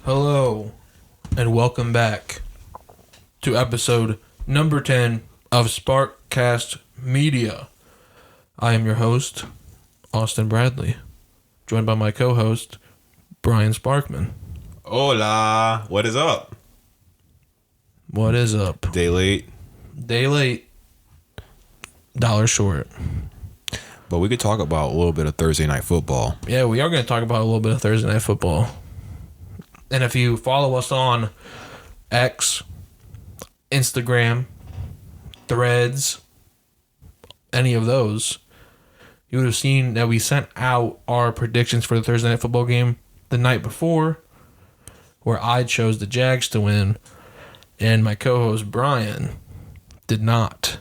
Hello, and welcome back to episode number 10 of Sparkcast Media. I am your host, Austin Bradley, joined by my co-host, Brian Sparkman. Hola, what is up? What is up? Day late. Day late, dollar short. But we could talk about a little bit of Thursday night football. Yeah, we are going to talk about a little bit of Thursday Night Football. And if you follow us on X, Instagram, Threads, any of those, you would have seen that we sent out our predictions for the Thursday Night Football game the night before, where I chose the Jags to win, and my co-host Brian did not.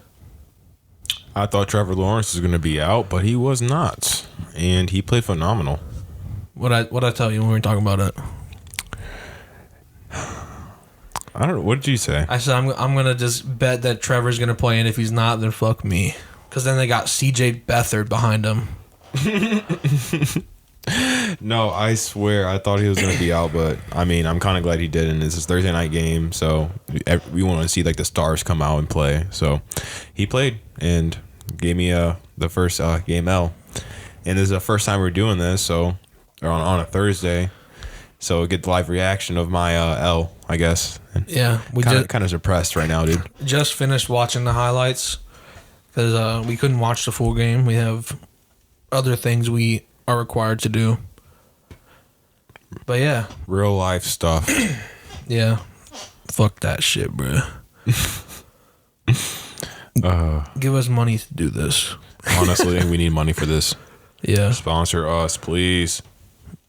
I thought Trevor Lawrence was going to be out, but he was not. And he played phenomenal. What I tell you when we were talking about it? I don't know. What did you say? I said I'm gonna just bet that Trevor's gonna play, and if he's not, then fuck me. Because then they got C.J. Beathard behind him. No, I swear I thought he was going to be out, but I mean, I'm kind of glad he didn't. It's his Thursday night game, so we want to see like the stars come out and play. So he played and gave me the first game L. And this is the first time we're doing this, so on a Thursday. So get the live reaction of my L, I guess. Yeah, we kind of suppressed right now, dude. just finished watching the highlights because we couldn't watch the full game. We have other things we are required to do. But yeah, Real life stuff. yeah, fuck that shit, bro. Give us money to do this. Honestly, we need money for this. Yeah, Sponsor us, please.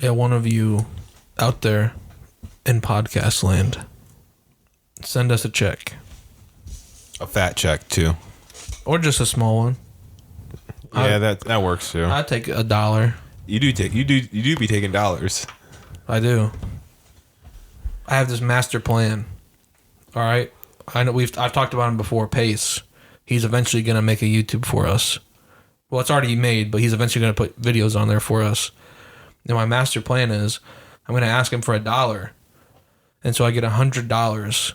yeah. One of you out there in podcast land, send us a check. A fat check too. Or just a small one. Yeah, that works too. I'd take $1. You do be taking dollars. I do. I have this master plan. All right. I know I've talked about him before. Pace. He's eventually gonna make a YouTube for us. Well, it's already made, but he's eventually gonna put videos on there for us. And my master plan is, I'm gonna ask him for $1, and so I get $100,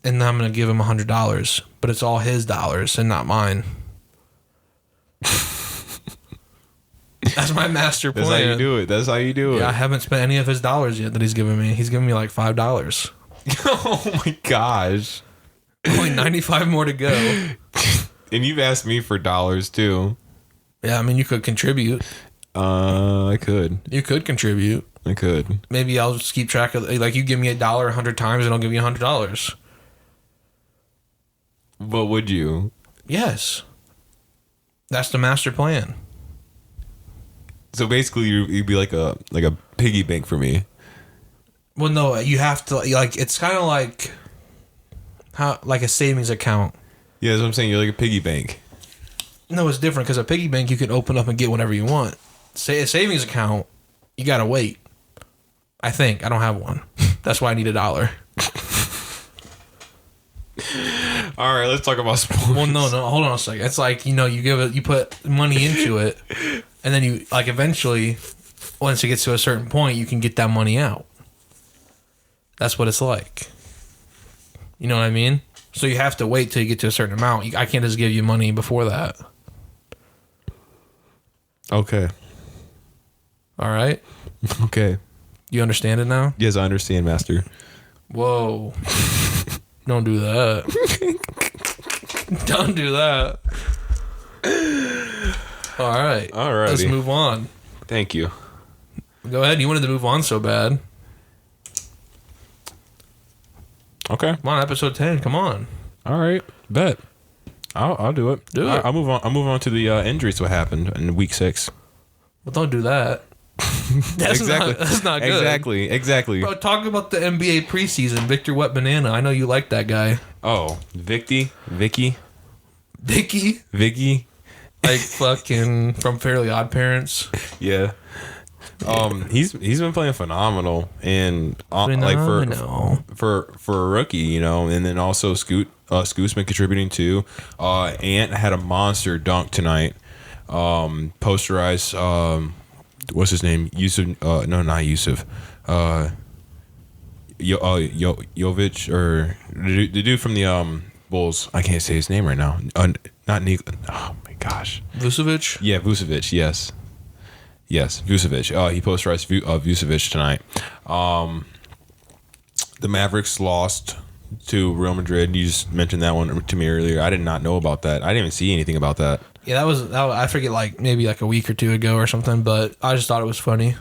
and then I'm gonna give him $100, but it's all his dollars and not mine. That's my master plan. That's how you do it. Yeah, I haven't spent any of his dollars yet that he's given me. He's given me like $5. Oh my gosh. Only 95 more to go. And you've asked me for dollars too. Yeah, I mean, you could contribute. I could. You could contribute. I could. Maybe I'll just keep track of, like, you give me $1 100 times and I'll give you $100. But would you? Yes. That's the master plan. So basically, you'd be like a piggy bank for me. Well, no, you have to, like, it's kind of like a savings account. Yeah, that's what I'm saying. You're like a piggy bank. No, it's different because a piggy bank you can open up and get whatever you want. Say a savings account, you gotta wait. I think I don't have one. That's why I need $1. All right, let's talk about sports. Well, no, hold on a second. It's like, you put money into it, and then you, like, eventually, once it gets to a certain point, you can get that money out. That's what it's like. You know what I mean? So you have to wait till you get to a certain amount. I can't just give you money before that. Okay. All right? Okay. You understand it now? Yes, I understand, Master. Whoa. Don't do that. Don't do that. All right. All right. Let's move on. Thank you. Go ahead. You wanted to move on so bad. Okay. Come on, episode 10. Come on. All right. Bet. I'll do it. Do it. I'll move on. I'll move on to the injuries. What happened in week 6? Well, don't do that. That's not good. Exactly. Bro, talk about the NBA preseason. Victor Wenbanyama. I know you like that guy. Oh, Vicky. Vicky? Like fucking from Fairly Odd Parents. Yeah. He's been playing phenomenal and like for a rookie, you know, and then also Scoot's been contributing too. Ant had a monster dunk tonight. Posterized what's his name? Yusuf no, not Yusuf. Jovic or the dude from the Bulls. I can't say his name right now. Not Nick. Oh my gosh. Vucevic? Yeah, Vucevic. Yes, Vucevic. He posterized Vucevic tonight. The Mavericks lost to Real Madrid. You just mentioned that one to me earlier. I did not know about that. I didn't even see anything about that. Yeah, that was I forget, like maybe like a week or two ago or something, but I just thought it was funny.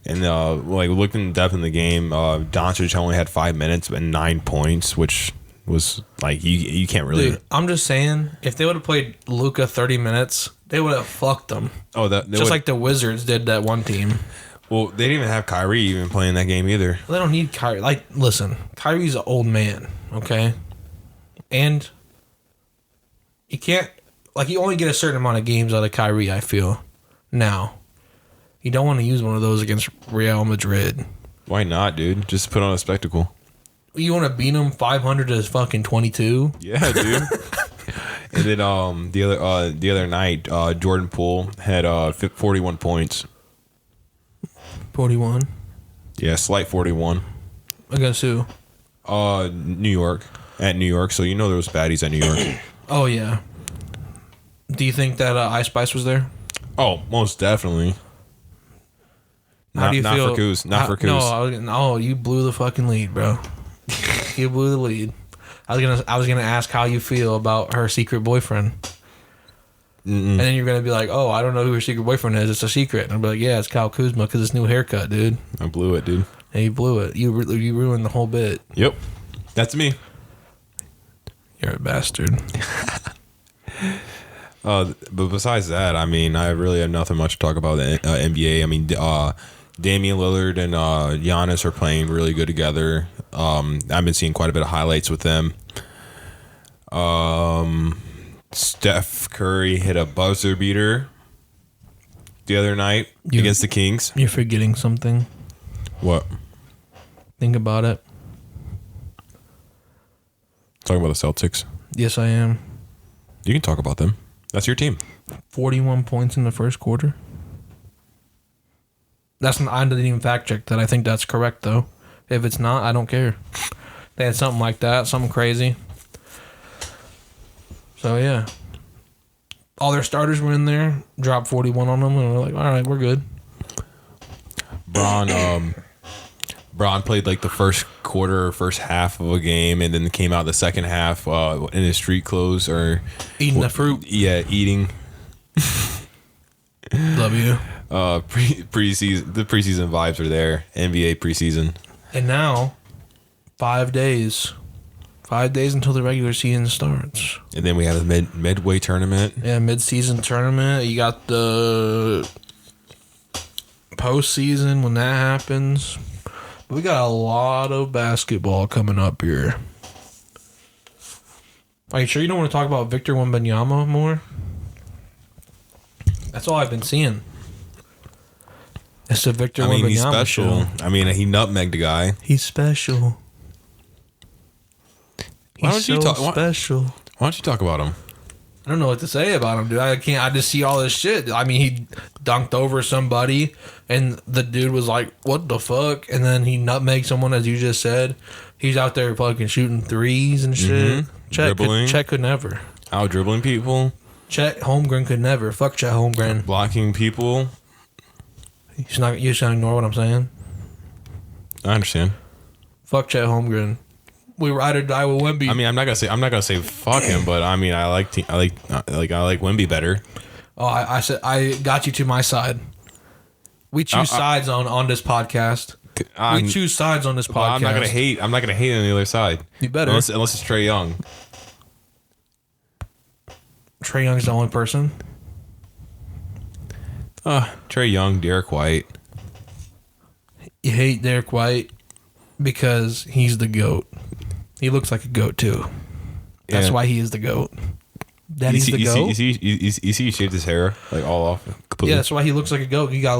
And like looking in depth in the game, Doncic only had 5 minutes and 9 points, which was like you can't really. Dude, I'm just saying, if they would have played Luka 30 minutes, they would have fucked them. Oh, like the Wizards did that one team. Well, they didn't even have Kyrie even playing that game either. They don't need Kyrie. Like, listen, Kyrie's an old man, okay, and you can't. Like, you only get a certain amount of games out of Kyrie, I feel. Now, you don't want to use one of those against Real Madrid. Why not, dude? Just put on a spectacle. You want to beat them 500 to fucking 22? Yeah, dude. And then the other night, Jordan Poole had 41 points. 41? Yeah, slight 41. Against who? New York. At New York, so you know there was baddies at New York. Oh, yeah. Do you think that Ice Spice was there? Oh, most definitely. How do you feel? For Kuz. Not for Kuz. No, you blew the fucking lead, bro. You blew the lead. I was gonna ask how you feel about her secret boyfriend. And then you're gonna be like, "Oh, I don't know who her secret boyfriend is. It's a secret." And I'll be like, "Yeah, it's Kyle Kuzma because his new haircut, dude." I blew it, dude. And you blew it. You ruined the whole bit. Yep, that's me. You're a bastard. But besides that, I mean, I really have nothing much to talk about the NBA. I mean, Damian Lillard and Giannis are playing really good together. I've been seeing quite a bit of highlights with them. Steph Curry hit a buzzer beater the other night against the Kings. You're forgetting something. What? Think about it. Talking about the Celtics. Yes, I am. You can talk about them. That's your team. 41 points in the first quarter. I didn't even fact check that. I think that's correct, though. If it's not, I don't care. They had something like that, something crazy. So, yeah. All their starters were in there, dropped 41 on them, and we're like, all right, we're good. Braun played like the first quarter or first half of a game and then came out the second half in his street clothes or... Eating the fruit. Yeah, eating. Love you. Preseason, the preseason vibes are there. NBA preseason. And now, 5 days. 5 days until the regular season starts. And then we have a midway tournament. Yeah, mid-season tournament. You got the postseason when that happens. We got a lot of basketball coming up here. Are you sure you don't want to talk about Victor Wenbanyama more? That's all I've been seeing. It's the Victor Wenbanyama he's special. show. I mean, he nutmegged a guy. He's special. He's special. Why don't you talk about him? I don't know what to say about him, dude. I just see all this shit. I mean, he dunked over somebody, and the dude was like, what the fuck? And then he nutmegged someone, as you just said. He's out there fucking shooting threes and shit. Dribbling. Chet could never. Out dribbling people. Chet Holmgren could never. Fuck Chet Holmgren. Blocking people. You just gonna ignore what I'm saying? I understand. Fuck Chet Holmgren. We ride or die with Wemby. I mean, I'm not gonna say fuck him, but I mean, I like Wemby better. Oh, I said I got you to my side. We choose sides on this podcast. We choose sides on this podcast. I'm not gonna hate on the other side. You better, unless it's Trae Young. Trae Young's the only person. Trae Young, Derek White. You hate Derek White because he's the GOAT. He looks like a goat too. That's why he is the GOAT. Daddy's the GOAT. You see, he shaved his hair like all off. Completely. Yeah, that's why he looks like a goat. He got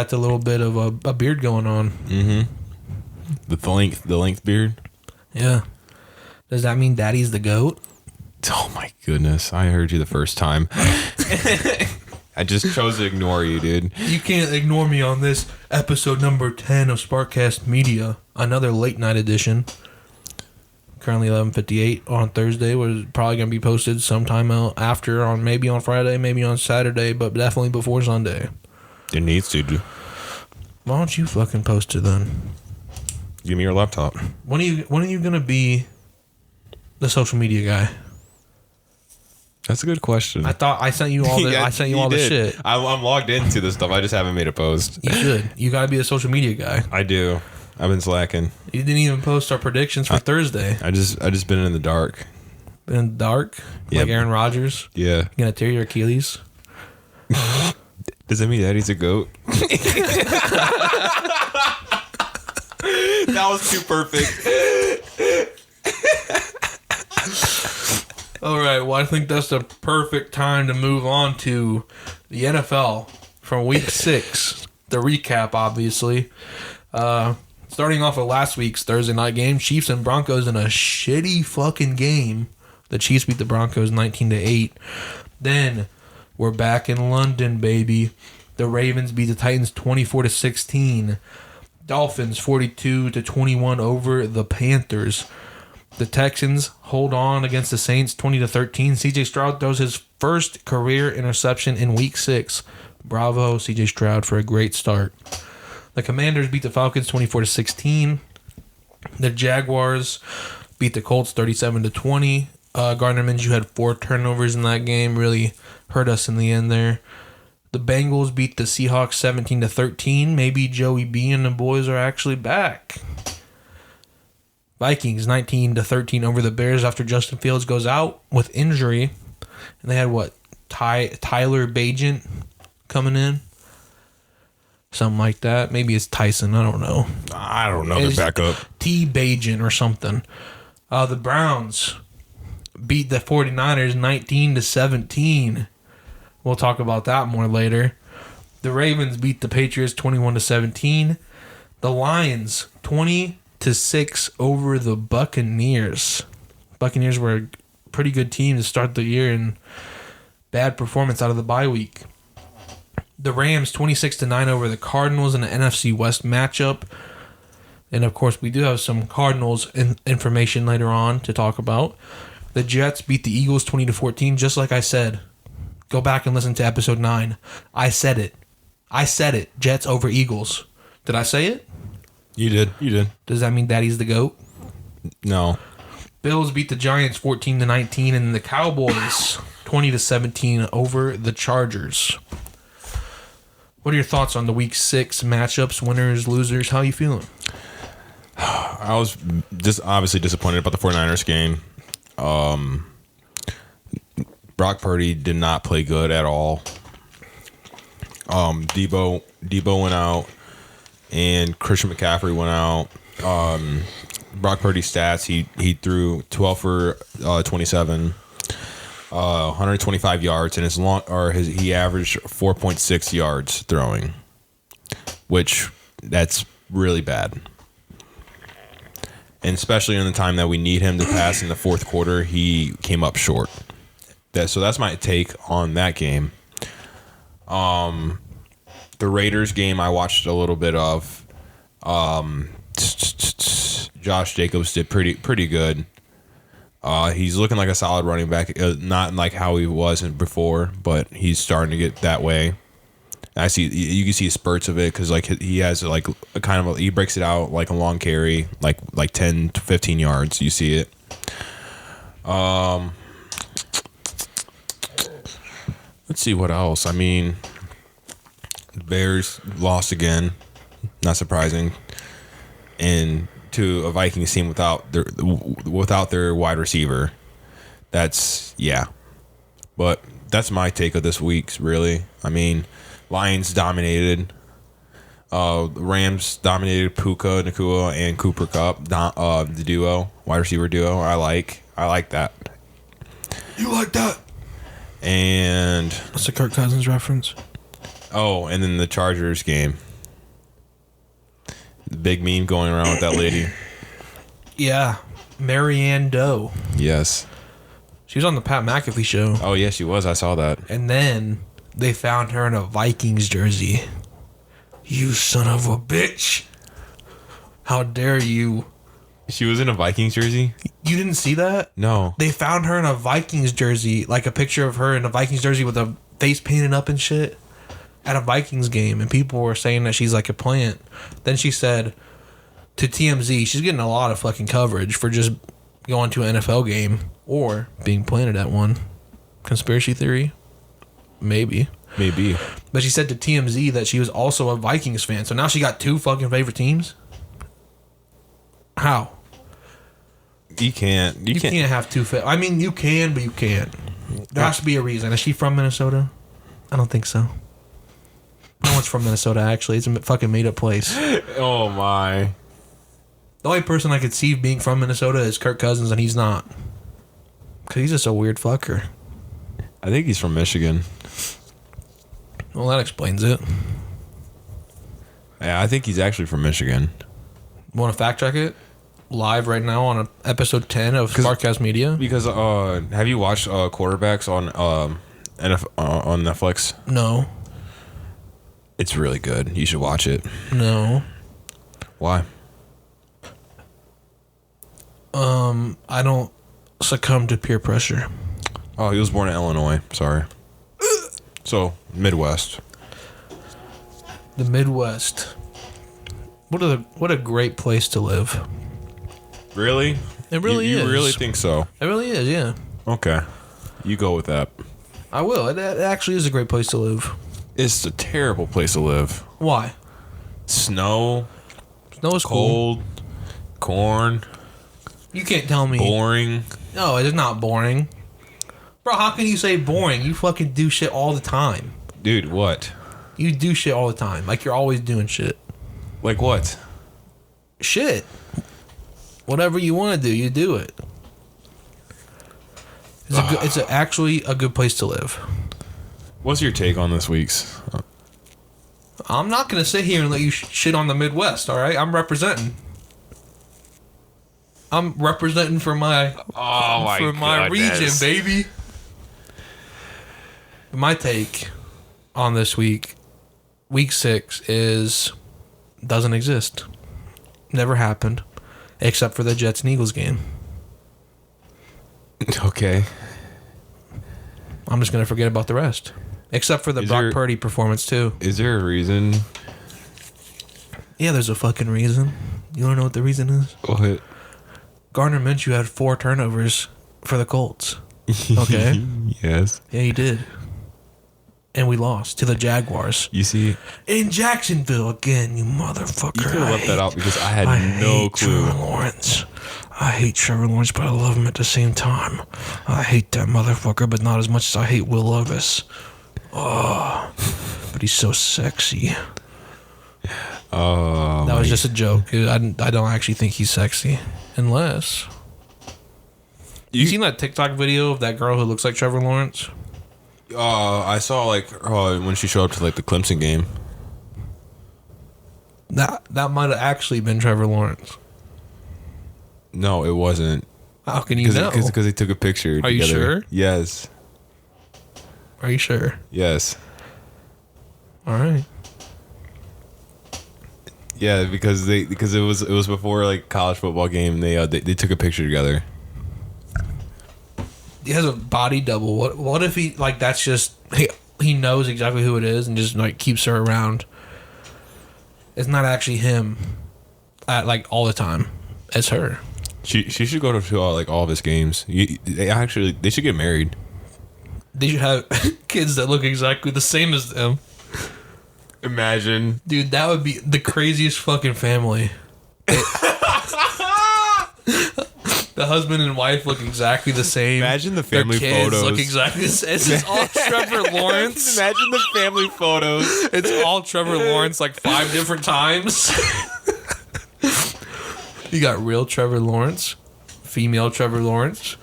the little bit of a beard going on. Mm-hmm. The length beard. Yeah. Does that mean Daddy's the GOAT? Oh my goodness! I heard you the first time. I just chose to ignore you, dude. You can't ignore me on this episode number 10 of Sparkcast Media, another late night edition. Currently 11:58 on Thursday. Was probably gonna be posted sometime after, on maybe on Friday, maybe on Saturday, but definitely before Sunday. It needs to, dude. Why don't you fucking post it then? Give me your laptop. When are you gonna be the social media guy? That's a good question. I thought I sent you all the Yeah, I sent you all the did. shit. I'm logged into this stuff. I just haven't made a post. You should. You gotta be a social media guy. I do. I've been slacking. You didn't even post our predictions for Thursday. I just been in the dark. Been in the dark, Yep. like Aaron Rodgers. Yeah. You gonna tear your Achilles? Does that mean Daddy's a goat? That was too perfect. All right. Well, I think that's the perfect time to move on to the NFL from Week 6. The recap, obviously. Starting off with last week's Thursday night game, Chiefs and Broncos in a shitty fucking game. The Chiefs beat the Broncos 19-8. Then we're back in London, baby. The Ravens beat the Titans 24-16. Dolphins 42-21 over the Panthers. The Texans hold on against the Saints 20-13. CJ Stroud throws his first career interception in Week 6. Bravo, CJ Stroud, for a great start. The Commanders beat the Falcons 24-16. The Jaguars beat the Colts 37-20. Gardner Minshew had 4 turnovers in that game. Really hurt us in the end there. The Bengals beat the Seahawks 17-13. Maybe Joey B and the boys are actually back. Vikings 19-13 over the Bears after Justin Fields goes out with injury. And they had Tyler Bagent coming in? Something like that. Maybe it's Tyson. I don't know. I don't know. The backup. T. Bagent or something. The Browns beat the 49ers 19-17. We'll talk about that more later. The Ravens beat the Patriots 21-17. The Lions 20-6 over the Buccaneers. Buccaneers were a pretty good team to start the year, and bad performance out of the bye week. The Rams 26-9 over the Cardinals in the NFC West matchup. And of course, we do have some Cardinals information later on to talk about. The Jets beat the Eagles 20-14, just like I said. Go back and listen to episode 9. I said it. Jets over Eagles. Did I say it? You did. Does that mean Daddy's the GOAT? No. Bills beat the Giants 14-19, and the Cowboys 20-17 over the Chargers. What are your thoughts on the Week 6 matchups, winners, losers? How are you feeling? I was just obviously disappointed about the 49ers game. Brock Purdy did not play good at all. Debo went out, and Christian McCaffrey went out. Brock Purdy's stats: he threw 12 for 27, 125 yards, and he averaged 4.6 yards throwing, which that's really bad. And especially in the time that we need him to pass in the fourth quarter, he came up short. So that's my take on that game. The Raiders game I watched a little bit of. Josh Jacobs did pretty good. He's looking like a solid running back, not like how he wasn't before, but he's starting to get that way. You can see spurts of it because like he has like a kind of he breaks it out like a long carry, like 10 to 15 yards. You see it. Let's see what else. I mean, the Bears lost again, not surprising, and to a Vikings team without their wide receiver. But that's my take of this week's, really. I mean, Lions dominated. Rams dominated Puka, Nakua, and Cooper Kupp. The duo, wide receiver duo. I like that. You like that? And That's a Kirk Cousins reference. Oh, and then the Chargers game. The big meme going around with that lady. Yeah, Marianne Doe. Yes. She was on the Pat McAfee show. Oh, yes, she was. I saw that. And then they found her in a Vikings jersey. You son of a bitch. How dare you? She was in a Vikings jersey? You didn't see that? No. They found her in a Vikings jersey, like a picture of her in a Vikings jersey with a face painted up and shit at a Vikings game, and people were saying that she's like a plant. Then she said to TMZ, she's getting a lot of fucking coverage for just going to an NFL game or being planted at one. Conspiracy theory? Maybe. But she said to TMZ that she was also a Vikings fan. So now she got two fucking favorite teams? How? You can't have two. I mean, you can, but you can't. There has to be a reason. Is she from Minnesota? I don't think so. No one's from Minnesota, actually. It's a fucking made-up place. Oh, my. The only person I could see being from Minnesota is Kirk Cousins, and he's not. Because he's just a weird fucker. I think he's from Michigan. Well, that explains it. Yeah, I think he's actually from Michigan. Want to fact check it? Live right now on episode 10 of Sparkcast Media. Because have you watched Quarterbacks on Netflix? No. It's really good. You should watch it. No. Why? I don't succumb to peer pressure. Oh, he was born in Illinois. Sorry. So, Midwest. The Midwest. What a great place to live. Really? It really is. You really think so? It really is, yeah. Okay. You go with that. I will. It actually is a great place to live. It's a terrible place to live. Why? Snow. Snow is cold. Cool. Corn. You can't tell me. Boring. No, it is not boring. Bro, how can you say boring? You fucking do shit all the time. Dude, what? You do shit all the time. Like you're always doing shit. Like what? Shit. Whatever you want to do, you do it. It's actually a good place to live. What's your take on this week's? I'm not going to sit here and let you shit on the Midwest, all right? I'm representing. I'm representing for my region, baby. My take on this week 6, is doesn't exist. Never happened, except for the Jets and Eagles game. Okay. I'm just going to forget about the rest. Except for the Brock Purdy performance, too. Is there a reason? Yeah, there's a fucking reason. You want to know what the reason is? What? Gardner Minshew had 4 turnovers for the Colts. Okay? Yes. Yeah, he did. And we lost to the Jaguars. You see? In Jacksonville again, you motherfucker. You could have left that out because I had no clue. Trevor Lawrence. I hate Trevor Lawrence, but I love him at the same time. I hate that motherfucker, but not as much as I hate Will Levis. Oh, but he's so sexy. Oh, that was just a joke. I don't actually think he's sexy. Unless... You seen that TikTok video of that girl who looks like Trevor Lawrence? I saw when she showed up to the Clemson game. That might have actually been Trevor Lawrence. No, it wasn't. How can you know? Because they took a picture together. Are you sure? Yes. Are you sure? Yes. All right. Yeah, because it was before college football game. They took a picture together. He has a body double. What if he that's just he knows exactly who it is and just keeps her around? It's not actually him at all the time. It's her. She should go to all of his games. They should get married. They should have kids that look exactly the same as them. Imagine. Dude, that would be the craziest fucking family. The husband and wife look exactly the same. Imagine the family Their kids photos. Look exactly the same. It's all Trevor Lawrence. Imagine the family photos. It's all Trevor Lawrence 5 different times. You got real Trevor Lawrence, female Trevor Lawrence,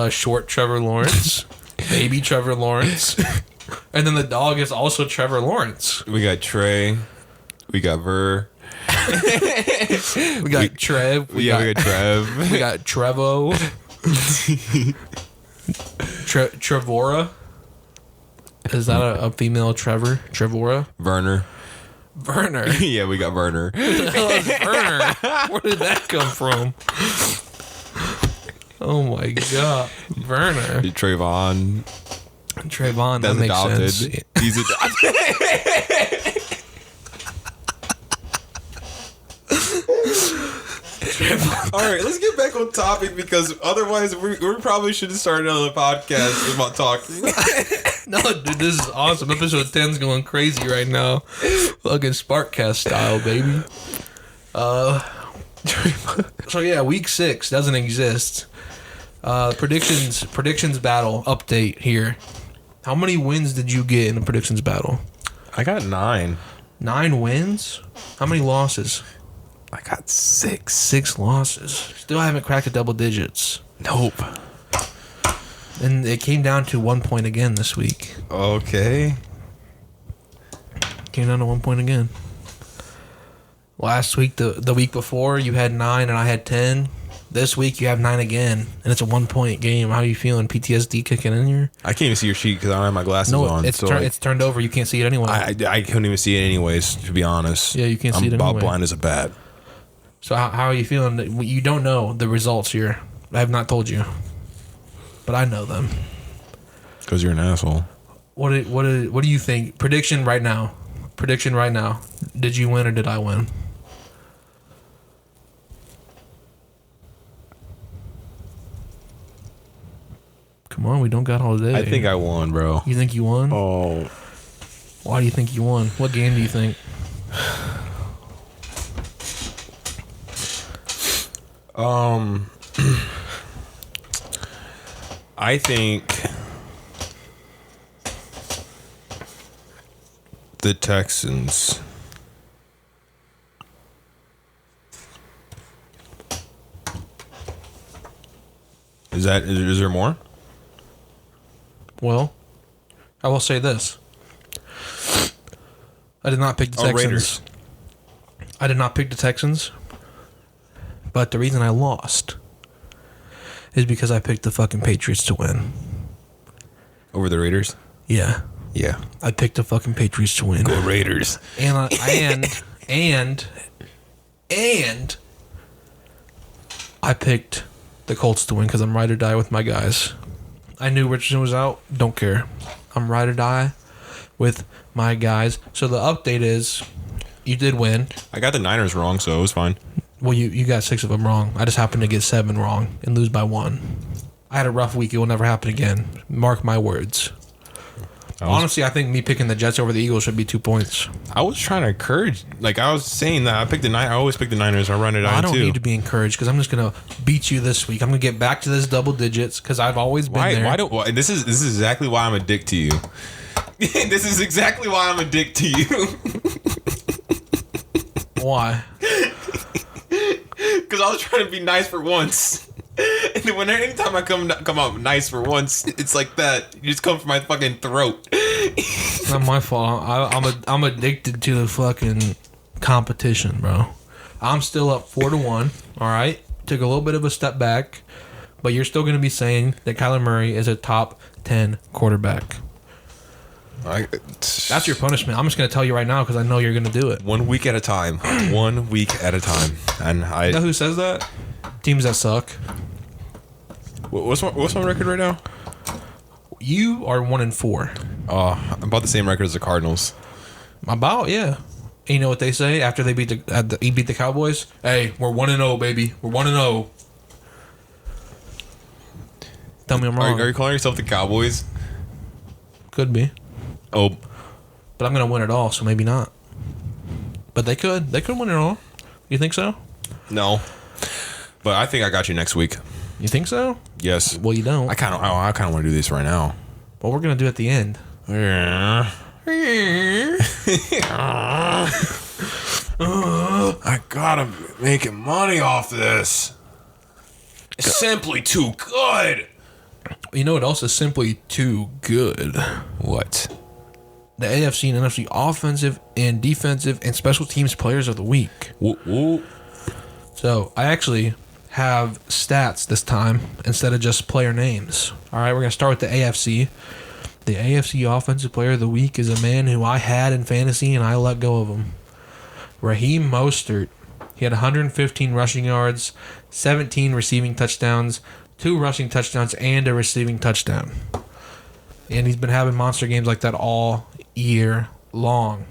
short Trevor Lawrence, baby Trevor Lawrence, and then the dog is also Trevor Lawrence. We got Trey. We got Ver. We got Trev. We got Trev. We got Trevo. Trevora. Is that a female Trevora? Werner. Werner. Yeah, we got Werner. Who the hell is Werner? Where did that come from? Oh my god, Werner. Trayvon. That makes adopted. sense. He's adopted. All right, let's get back on topic because otherwise we probably should have started another podcast about talking. No, dude, this is awesome. Episode 10's going crazy right now. Fucking Sparkcast style, baby. So yeah, week 6 doesn't exist. Predictions battle update here. How many wins did you get in the predictions battle? I got 9. 9 wins? How many losses? I got 6. 6 losses. Still haven't cracked the double digits. Nope. And it came down to 1 point again this week. Okay. Came down to 1 point again. Last week, the week before, you had 9 and I had 10. This week, you have 9 again, and it's a 1 point game. How are you feeling? PTSD kicking in here? I can't even see your sheet because I don't have my glasses on. It's turned over. You can't see it anyway. I couldn't even see it anyways, to be honest. Yeah, you can't see it I'm anyway. about blind as a bat. So how are you feeling? You don't know the results here. I have not told you, but I know them. Because you're an asshole. What do you think? Prediction right now. Did you win or did I win? Come on, we don't got all day. I think I won, bro. You think you won? Oh. Why do you think you won? What game do you think? I think the Texans. Is there more? Well, I will say this. I did not pick the Texans. Raiders. I did not pick the Texans. But the reason I lost is because I picked the fucking Patriots to win. Over the Raiders? Yeah. Yeah. I picked the fucking Patriots to win. Go Raiders. And I picked the Colts to win because I'm ride or die with my guys. I knew Richardson was out. Don't care. I'm ride or die with my guys. So the update is you did win. I got the Niners wrong, so it was fine. Well, you got 6 of them wrong. I just happened to get 7 wrong and lose by 1. I had a rough week. It will never happen again. Mark my words. Honestly, I think me picking the Jets over the Eagles should be 2 points. I was trying to encourage. Like, I was saying that I picked the Niners. I always pick the Niners. I run it out, I don't too. need to be encouraged because I'm just going to beat you this week. I'm going to get back to this double digits because I've always been there. This is exactly why I'm a dick to you. This is exactly why I'm a dick to you. Why? Because I was trying to be nice for once. And then anytime I come out nice for once, it's like that. You just come for my fucking throat. It's not my fault. I'm addicted to the fucking competition, bro. I'm still up 4-1. All right, took a little bit of a step back, but you're still going to be saying that Kyler Murray is a top 10 quarterback. That's your punishment. I'm just going to tell you right now because I know you're going to do it. 1 week at a time. 1 week at a time. And You know who says that? Teams that suck. What's my record right now? You are 1-4. I'm about the same record as the Cardinals. About, yeah. And you know what they say after they beat the Cowboys? Hey, we're 1-0, baby. We're 1-0. Tell me I'm wrong. Are you calling yourself the Cowboys? Could be. Oh. But I'm going to win it all, so maybe not. But they could. They could win it all. You think so? No. But I think I got you next week. You think so? Yes. Well, you don't. I kind of want to do this right now. Well, we're going to do it at the end. I gotta make money off this. It's simply too good. You know what else is simply too good? What? The AFC and NFC offensive and defensive and special teams players of the week. Woo. So I actually have stats this time instead of just player names. All right, we're going to start with the AFC. The AFC Offensive Player of the Week is a man who I had in fantasy and I let go of him. Raheem Mostert. He had 115 rushing yards, 17 receiving touchdowns, 2 rushing touchdowns, and a receiving touchdown. And he's been having monster games like that all year long.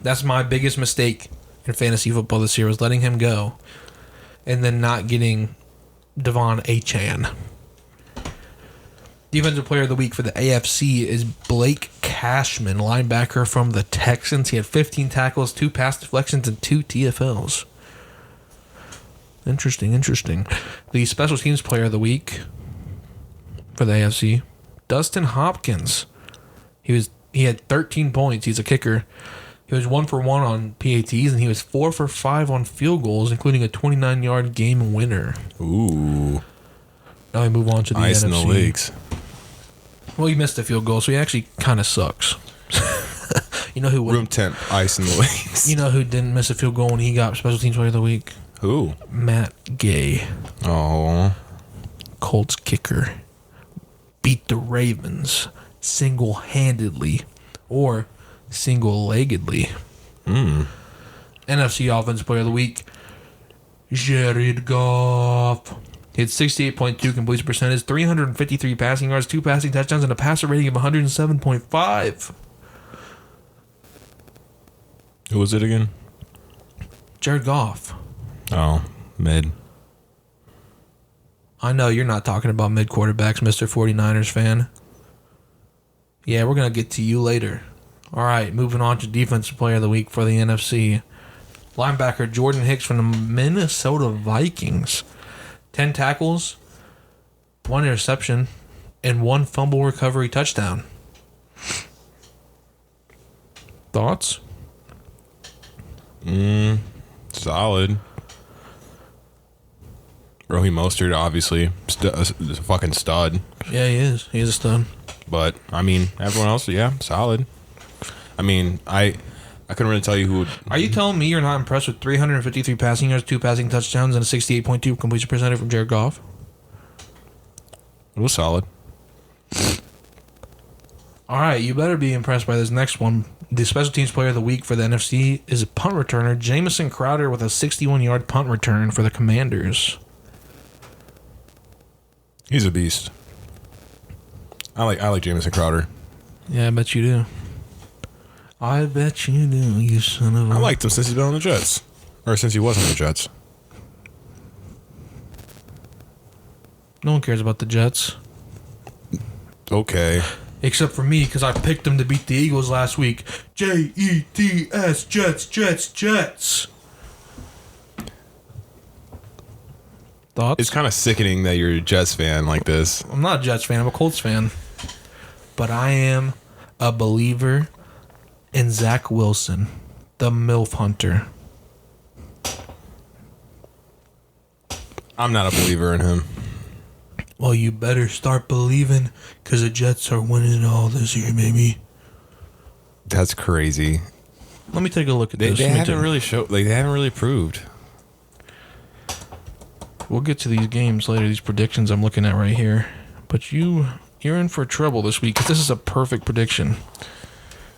That's my biggest mistake in fantasy football this year, was letting him go and then not getting Devon Achane. Defensive Player of the Week for the AFC is Blake Cashman, linebacker from the Texans. He had 15 tackles, 2 pass deflections, and 2 TFLs. Interesting. The Special Teams Player of the Week for the AFC, Dustin Hopkins. He had 13 points. He's a kicker. He was 1 for 1 on PATs, and he was 4 for 5 on field goals, including a 29-yard game winner. Ooh. Now we move on to the Ice NFC. in the leagues. Well, he missed a field goal, so he actually kind of sucks. You know who would? Room temp, ice in the leagues. You know who didn't miss a field goal when he got Special Teams Player of the Week? Who? Matt Gay. Oh. Colts kicker. Beat the Ravens single-handedly or single-leggedly. NFC Offensive Player of the Week, Jared Goff. He had 68.2 completion percentage, 353 passing yards, 2 passing touchdowns, and a passer rating of 107.5. Who was it again? Jared Goff. Oh, mid. I know you're not talking about mid quarterbacks, Mr. 49ers fan. Yeah, we're going to get to you later. All right, moving on to Defensive Player of the Week for the NFC. Linebacker Jordan Hicks from the Minnesota Vikings. 10 tackles, 1 interception, and 1 fumble recovery touchdown. Thoughts? Solid. Raheem Mostert, obviously, is a fucking stud. Yeah, he is. He is a stud. But, I mean, everyone else, yeah, solid. I mean, I couldn't really tell you who would... Are you telling me you're not impressed with 353 passing yards, 2 passing touchdowns, and a 68.2 completion percentage from Jared Goff? It was solid. All right, you better be impressed by this next one. The Special Teams Player of the Week for the NFC is a punt returner, Jamison Crowder, with a 61-yard punt return for the Commanders. He's a beast. I like Jamison Crowder. Yeah, I bet you do. I bet you do, you son of a... I liked him since he's been on the Jets. Or since he was on the Jets. No one cares about the Jets. Okay. Except for me, because I picked them to beat the Eagles last week. Jets, Jets. Thoughts? It's kind of sickening that you're a Jets fan like this. I'm not a Jets fan. I'm a Colts fan. But I am a believer in Zach Wilson, the MILF Hunter. I'm not a believer in him. Well, you better start believing, because the Jets are winning it all this year, baby. That's crazy. Let me take a look at this. They haven't really showed, like, they haven't really proved. We'll get to these games later, these predictions I'm looking at right here. But you're in for trouble this week, because this is a perfect prediction.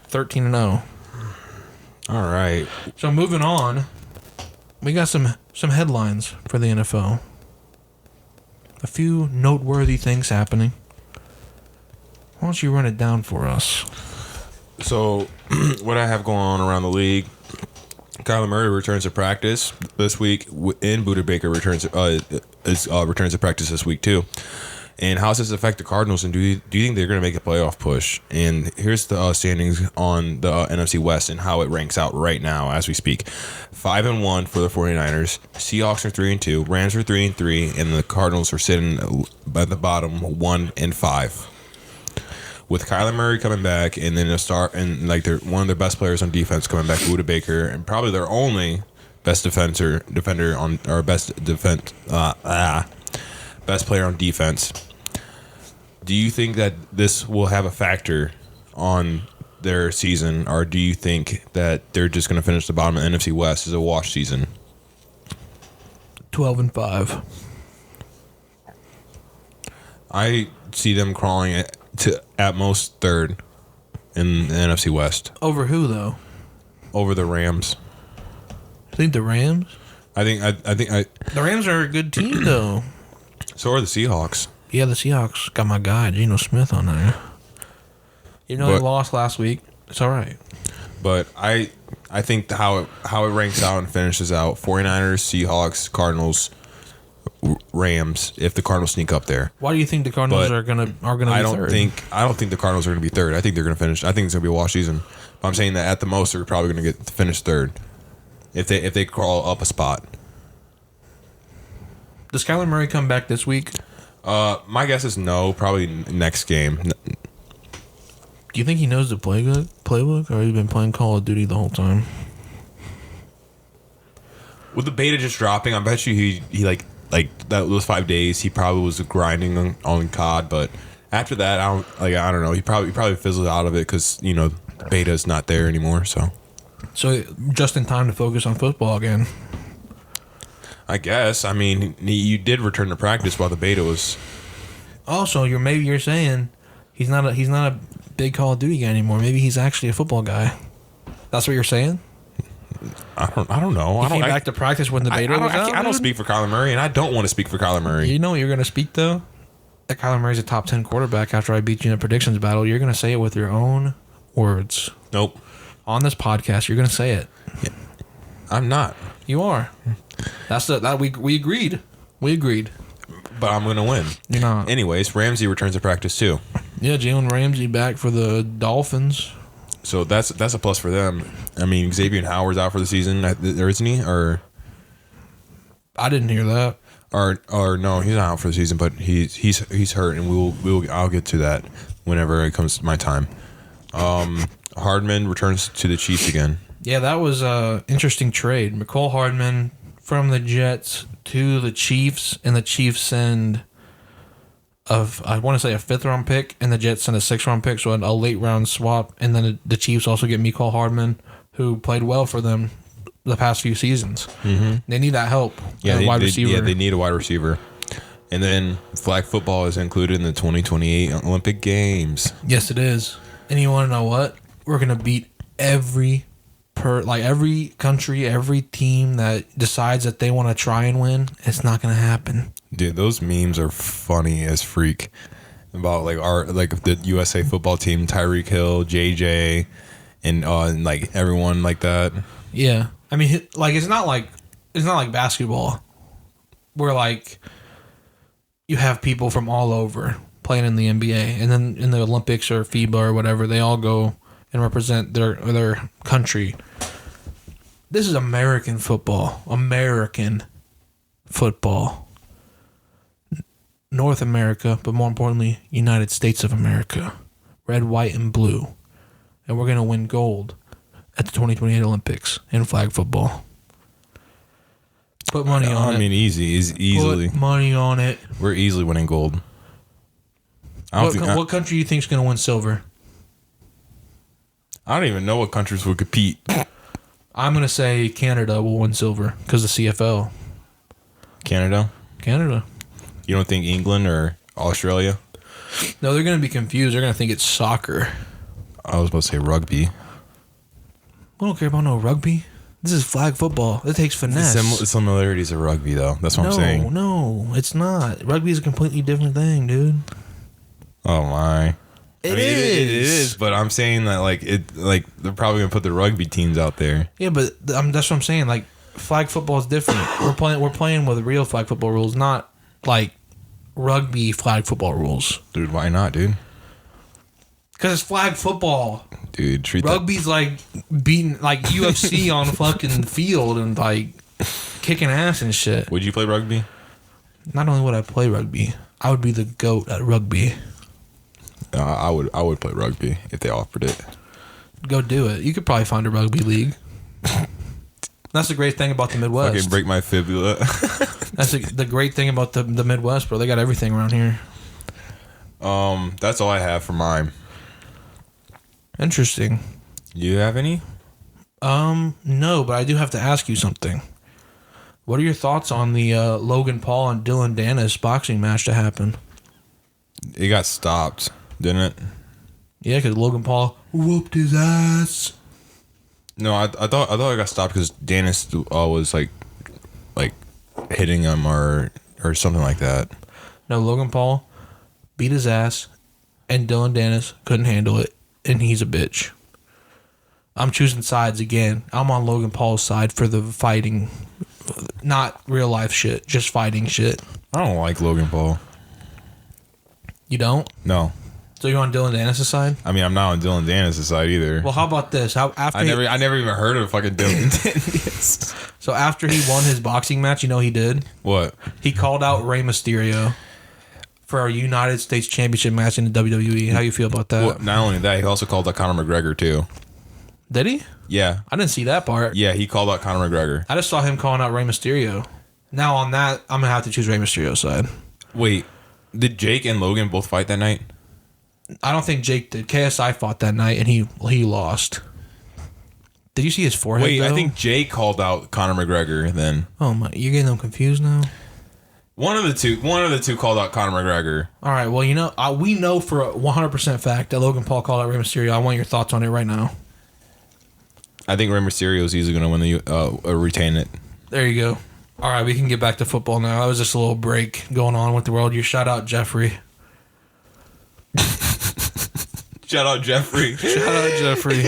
13-0. All right. So moving on, we got some headlines for the NFL. A few noteworthy things happening. Why don't you run it down for us? So, what I have going on around the league, Kyler Murray returns to practice this week, and Buda Baker returns to practice this week too. And how does this affect the Cardinals? And do you think they're going to make a playoff push? And here's the standings on the NFC West and how it ranks out right now as we speak. 5-1 for the 49ers. Seahawks are 3-2. Rams are 3-3, and the Cardinals are sitting by the bottom 1-5. With Kyler Murray coming back, and then they're one of their best players on defense coming back, Buda Baker, and probably their only best defender on our best player on defense. Do you think that this will have a factor on their season, or do you think that they're just going to finish the bottom of the NFC West as a wash season? 12-5. I see them crawling to at most third in the NFC West. Over who though? Over the Rams. I think the Rams. I think The Rams are a good team though. So are the Seahawks. Yeah, the Seahawks got my guy Geno Smith on there. They lost last week. It's all right. But I think how it ranks out and finishes out: 49ers, Seahawks, Cardinals, Rams. If the Cardinals sneak up there, why do you think the Cardinals are gonna be third? I don't think the Cardinals are gonna be third. I think they're gonna finish. I think it's gonna be a wash season. But I'm saying that at the most they're probably gonna get to finish third if they crawl up a spot. Does Kyler Murray come back this week? My guess is no. Probably next game. Do you think he knows the playbook, or has he been playing Call of Duty the whole time? With the beta just dropping, I bet you he like those 5 days he probably was grinding on COD, but after that I don't know. He probably fizzled out of it because beta is not there anymore. So just in time to focus on football again. I guess. I mean, you did return to practice while the beta was. Also, you're saying he's not a big Call of Duty guy anymore. Maybe he's actually a football guy. That's what you're saying? I don't know. He came back to practice when the beta was out? I don't speak for Kyler Murray, and I don't want to speak for Kyler Murray. You know what you're going to speak, though? That Kyler Murray's a top 10 quarterback after I beat you in a predictions battle. You're going to say it with your own words. Nope. On this podcast, you're going to say it. Yeah. I'm not. You are. We agreed. We agreed. But I'm going to win. You're not. Anyways, Ramsey returns to practice, too. Yeah, Jalen Ramsey back for the Dolphins. So that's a plus for them. I mean, Xavier Howard's out for the season, isn't he? Or I didn't hear that. Or no, he's not out for the season, but he's hurt, and I'll get to that whenever it comes to my time. Hardman returns to the Chiefs again. Yeah, that was an interesting trade. McCole Hardman from the Jets to the Chiefs, and the Chiefs send I want to say a 5th-round pick, and the Jets send a 6th-round pick, so a late-round swap. And then the Chiefs also get McCole Hardman, who played well for them the past few seasons. Mm-hmm. They need that help. Yeah, wide receiver. Yeah, they need a wide receiver. And then flag football is included in the 2028 Olympic Games. Yes, it is. And you want to know what? We're going to beat every country, every team that decides that they want to try and win. It's not going to happen. Dude, those memes are funny as freak. About the USA football team, Tyreek Hill, JJ, and everyone like that. Yeah, I mean, it's not like basketball, where you have people from all over playing in the NBA, and then in the Olympics or FIBA or whatever, they all go and represent their country. This is American football. North America, but more importantly, United States of America. Red, white, and blue. And we're going to win gold at the 2028 Olympics in flag football. Put money on it. I mean, easily. Put money on it. We're easily winning gold. What country do you think is going to win silver? I don't even know what countries would compete. I'm going to say Canada will win silver because the CFL. Canada? You don't think England or Australia? No, they're going to be confused. They're going to think it's soccer. I was about to say rugby. We don't care about no rugby. This is flag football. It takes finesse. The similarities of rugby, though. That's what I'm saying. No, it's not. Rugby is a completely different thing, dude. Oh, my. It is, but I'm saying that they're probably gonna put the rugby teams out there. Yeah, but that's what I'm saying. Flag football is different. We're playing with real flag football rules, not rugby flag football rules. Dude, why not, dude? Because it's flag football. Dude, rugby's beating UFC on fucking field and kicking ass and shit. Would you play rugby? Not only would I play rugby, I would be the GOAT at rugby. I would play rugby if they offered it. Go do it. You could probably find a rugby league. That's the great thing about the Midwest. Fucking break my fibula. That's the great thing about the Midwest, bro. They got everything around here. That's all I have for mine. Interesting. You have any? No, but I do have to ask you something. What are your thoughts on the Logan Paul and Dylan Dennis boxing match that happened? It got stopped. didn't it? Yeah, because Logan Paul whooped his ass. No, I thought I got stopped because Dennis was like hitting him or something like that. No, Logan Paul beat his ass, and Dylan Dennis couldn't handle it, and he's a bitch. I'm choosing sides again. I'm on Logan Paul's side for the fighting, not real life shit, just fighting shit. I don't like Logan Paul. You don't? No. So you're on Dylan Dennis' side? I mean, I'm not on Dylan Dennis' side either. Well, how about this? I never even heard of fucking Dylan Dennis. So after he won his boxing match, you know what he did? What? He called out Rey Mysterio for our United States Championship match in the WWE. How you feel about that? Well, not only that, he also called out Conor McGregor too. Did he? Yeah. I didn't see that part. Yeah, he called out Conor McGregor. I just saw him calling out Rey Mysterio. Now on that, I'm going to have to choose Rey Mysterio's side. Wait, did Jake and Logan both fight that night? I don't think Jake did. KSI fought that night, and he lost. Did you see his forehead, Wait, though? I think Jake called out Conor McGregor then. Oh, my. You're getting them confused now? One of the two called out Conor McGregor. All right, well, we know for a 100% fact that Logan Paul called out Rey Mysterio. I want your thoughts on it right now. I think Rey Mysterio is easily going to win retain it. There you go. All right, we can get back to football now. That was just a little break going on with the world. You shout out Jeffrey. Shout out Jeffrey. Shout out Jeffrey.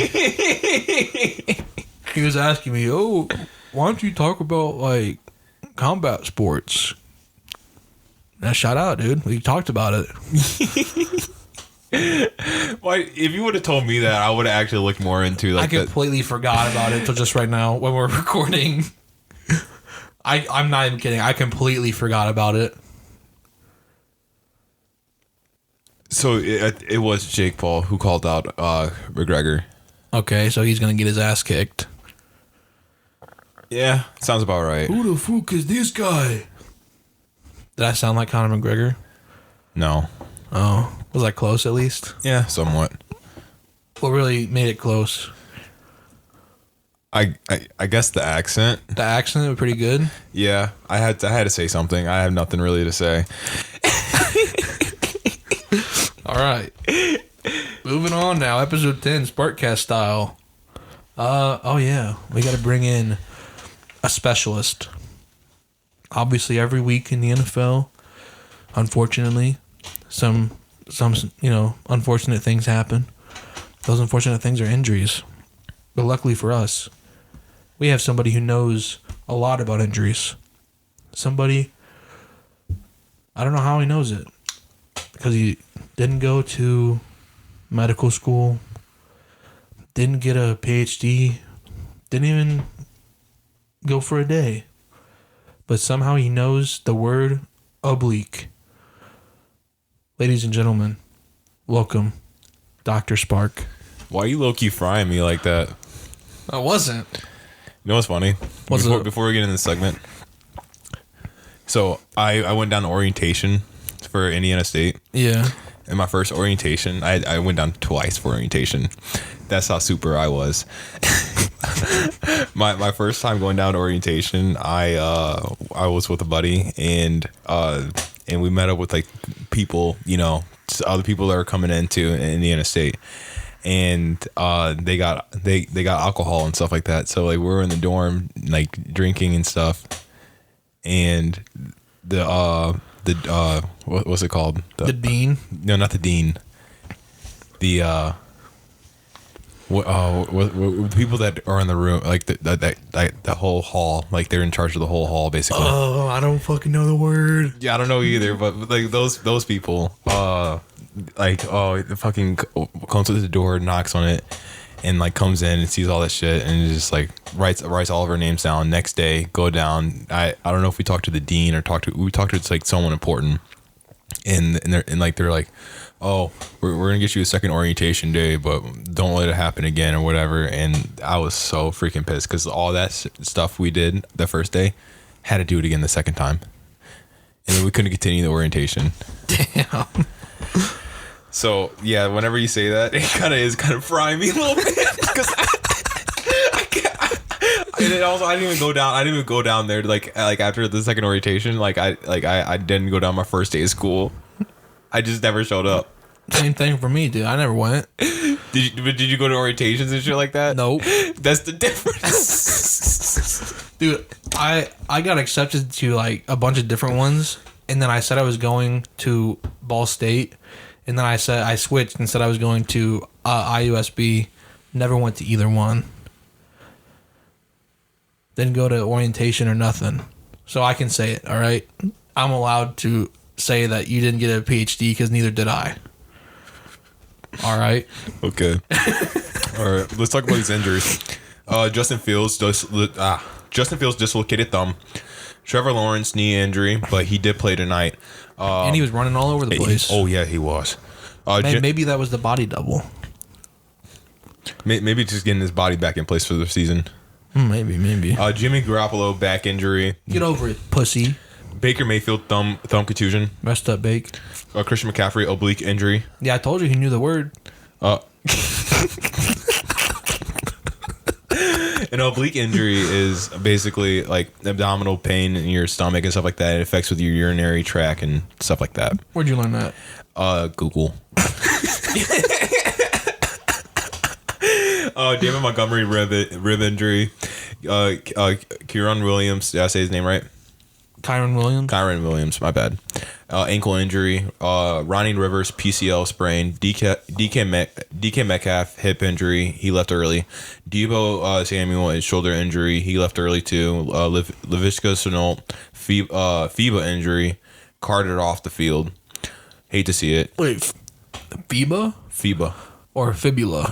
He was asking me, why don't you talk about, like, combat sports? Now, shout out, dude. We talked about it. Why? If you would have told me that, I would have actually looked more into like. I completely forgot about it until just right now when we're recording. I'm not even kidding. I completely forgot about it. So it was Jake Paul who called out McGregor. Okay, so he's gonna get his ass kicked. Yeah, sounds about right. Who the fuck is this guy? Did I sound like Conor McGregor? No. Oh, was I close at least? Yeah, somewhat. What really made it close? I guess the accent. The accent was pretty good. Yeah, I had to say something. I have nothing really to say. All right. Moving on now. Episode 10, Sparkcast style. Oh yeah. We got to bring in a specialist. Obviously, every week in the NFL, unfortunately, some unfortunate things happen. Those unfortunate things are injuries. But luckily for us, we have somebody who knows a lot about injuries. Somebody, I don't know how he knows it. Because he didn't go to medical school, didn't get a PhD, didn't even go for a day. But somehow he knows the word oblique. Ladies and gentlemen, welcome, Dr. Spark. Why are you low-key frying me like that? I wasn't. You know what's funny? Before we get into this segment. So I went down to orientation for Indiana State. Yeah. In my first orientation, I went down twice for orientation. That's how super I was. my first time going down to orientation, I was with a buddy and we met up with like people, other people that are coming into Indiana State, and they got alcohol and stuff like that. So like we were in the dorm like drinking and stuff, and what's it called? The dean? No, not the dean. The people that are in the room, like the whole hall, like they're in charge of the whole hall, basically. Oh, I don't fucking know the word. Yeah, I don't know either, but like those people, the fucking comes to the door, knocks on it, and like comes in and sees all that shit and just like writes all of our names down. Next day, go down. I don't know if we talked to the dean or we talked to like someone important, and they're like, oh, we're gonna get you a second orientation day, but don't let it happen again or whatever. And I was so freaking pissed because all that stuff we did the first day had to do it again the second time, and then we couldn't continue the orientation. Damn. So yeah, whenever you say that, it kind of frying me a little bit because I can't. And then also, I didn't even go down there like after the second orientation. I didn't go down my first day of school. I just never showed up. Same thing for me, dude. I never went. Did you go to orientations and shit like that? Nope. That's the difference. Dude, I got accepted to like a bunch of different ones, and then I said I was going to Ball State, and then I said I switched and said I was going to IUSB. Never went to either one. Didn't go to orientation or nothing. So I can say it, all right? I'm allowed to say that you didn't get a PhD because neither did I. All right? Okay. All right. Let's talk about these injuries. Justin Fields dislocated thumb. Trevor Lawrence knee injury, but he did play tonight. And he was running all over the place. He was. Maybe that was the body double. Maybe just getting his body back in place for the season. Maybe. Jimmy Garoppolo back injury. Get over it, pussy. Baker Mayfield thumb contusion. Rest up, Bake. Christian McCaffrey oblique injury. Yeah, I told you he knew the word. An oblique injury is basically like abdominal pain in your stomach and stuff like that. It affects with your urinary tract and stuff like that. Where'd you learn that? Google. David Montgomery rib injury. Kieran Williams. Did I say his name right? Kyron Williams. My bad. Ankle injury. Ronnie Rivers PCL sprain. DK Metcalf hip injury. He left early. Debo Samuel his shoulder injury. He left early too. Laviska Shenault FIBA injury. Carted off the field. Hate to see it. Wait, FIBA or fibula?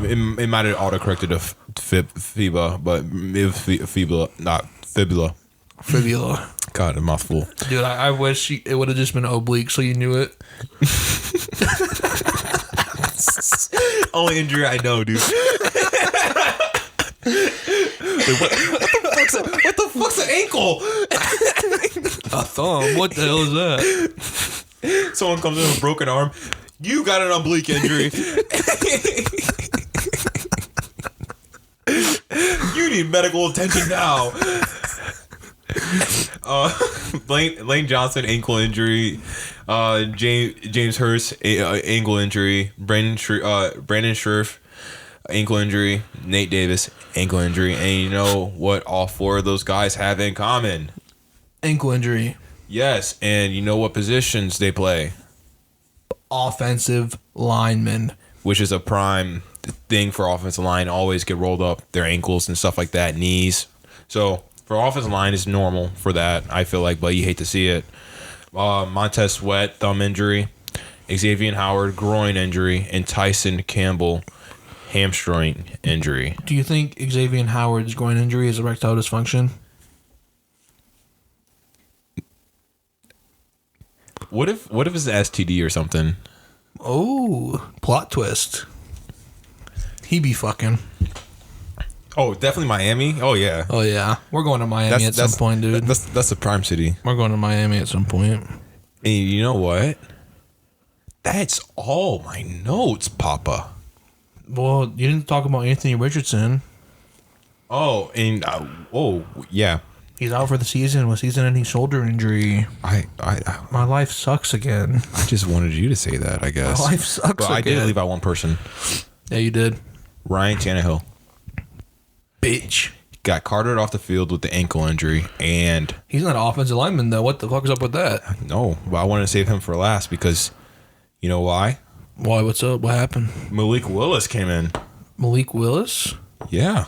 It might have autocorrected to FIBA, but it was FIBA, not fibula. Fibula. God, a mouthful. Dude, I wish it would have just been oblique so you knew it. Only injury I know, dude. What the fuck's an ankle? A thumb? What the hell is that? Someone comes in with a broken arm. You got an oblique injury. You need medical attention now. Lane Johnson ankle injury. James Hurst ankle injury. Brandon Scherf ankle injury. Nate Davis ankle injury. And you know what all four of those guys have in common? Ankle injury. Yes, and you know what positions they play? Offensive linemen. Which is a prime thing for offensive line. Always get rolled up their ankles and stuff like that, knees. So for offensive line, it's normal for that, I feel like, but you hate to see it. Montez Sweat, thumb injury. Xavier Howard, groin injury. And Tyson Campbell, hamstring injury. Do you think Xavier Howard's groin injury is erectile dysfunction? What if it's an STD or something? Oh, plot twist. He be fucking. Oh, definitely Miami. Oh yeah. Oh yeah, we're going to Miami at some point, dude. That's the prime city. We're going to Miami at some point. And you know what? That's all my notes, Papa. Well, you didn't talk about Anthony Richardson. Oh, and yeah. He's out for the season with season-ending shoulder injury. My life sucks again. I just wanted you to say that, I guess. My life sucks but again. I did leave out one person. Yeah, you did. Ryan Tannehill. Bitch. Got carted off the field with the ankle injury, and he's not an offensive lineman, though. What the fuck is up with that? No, but I wanted to save him for last because, you know why? Why? What's up? What happened? Malik Willis came in. Malik Willis? Yeah.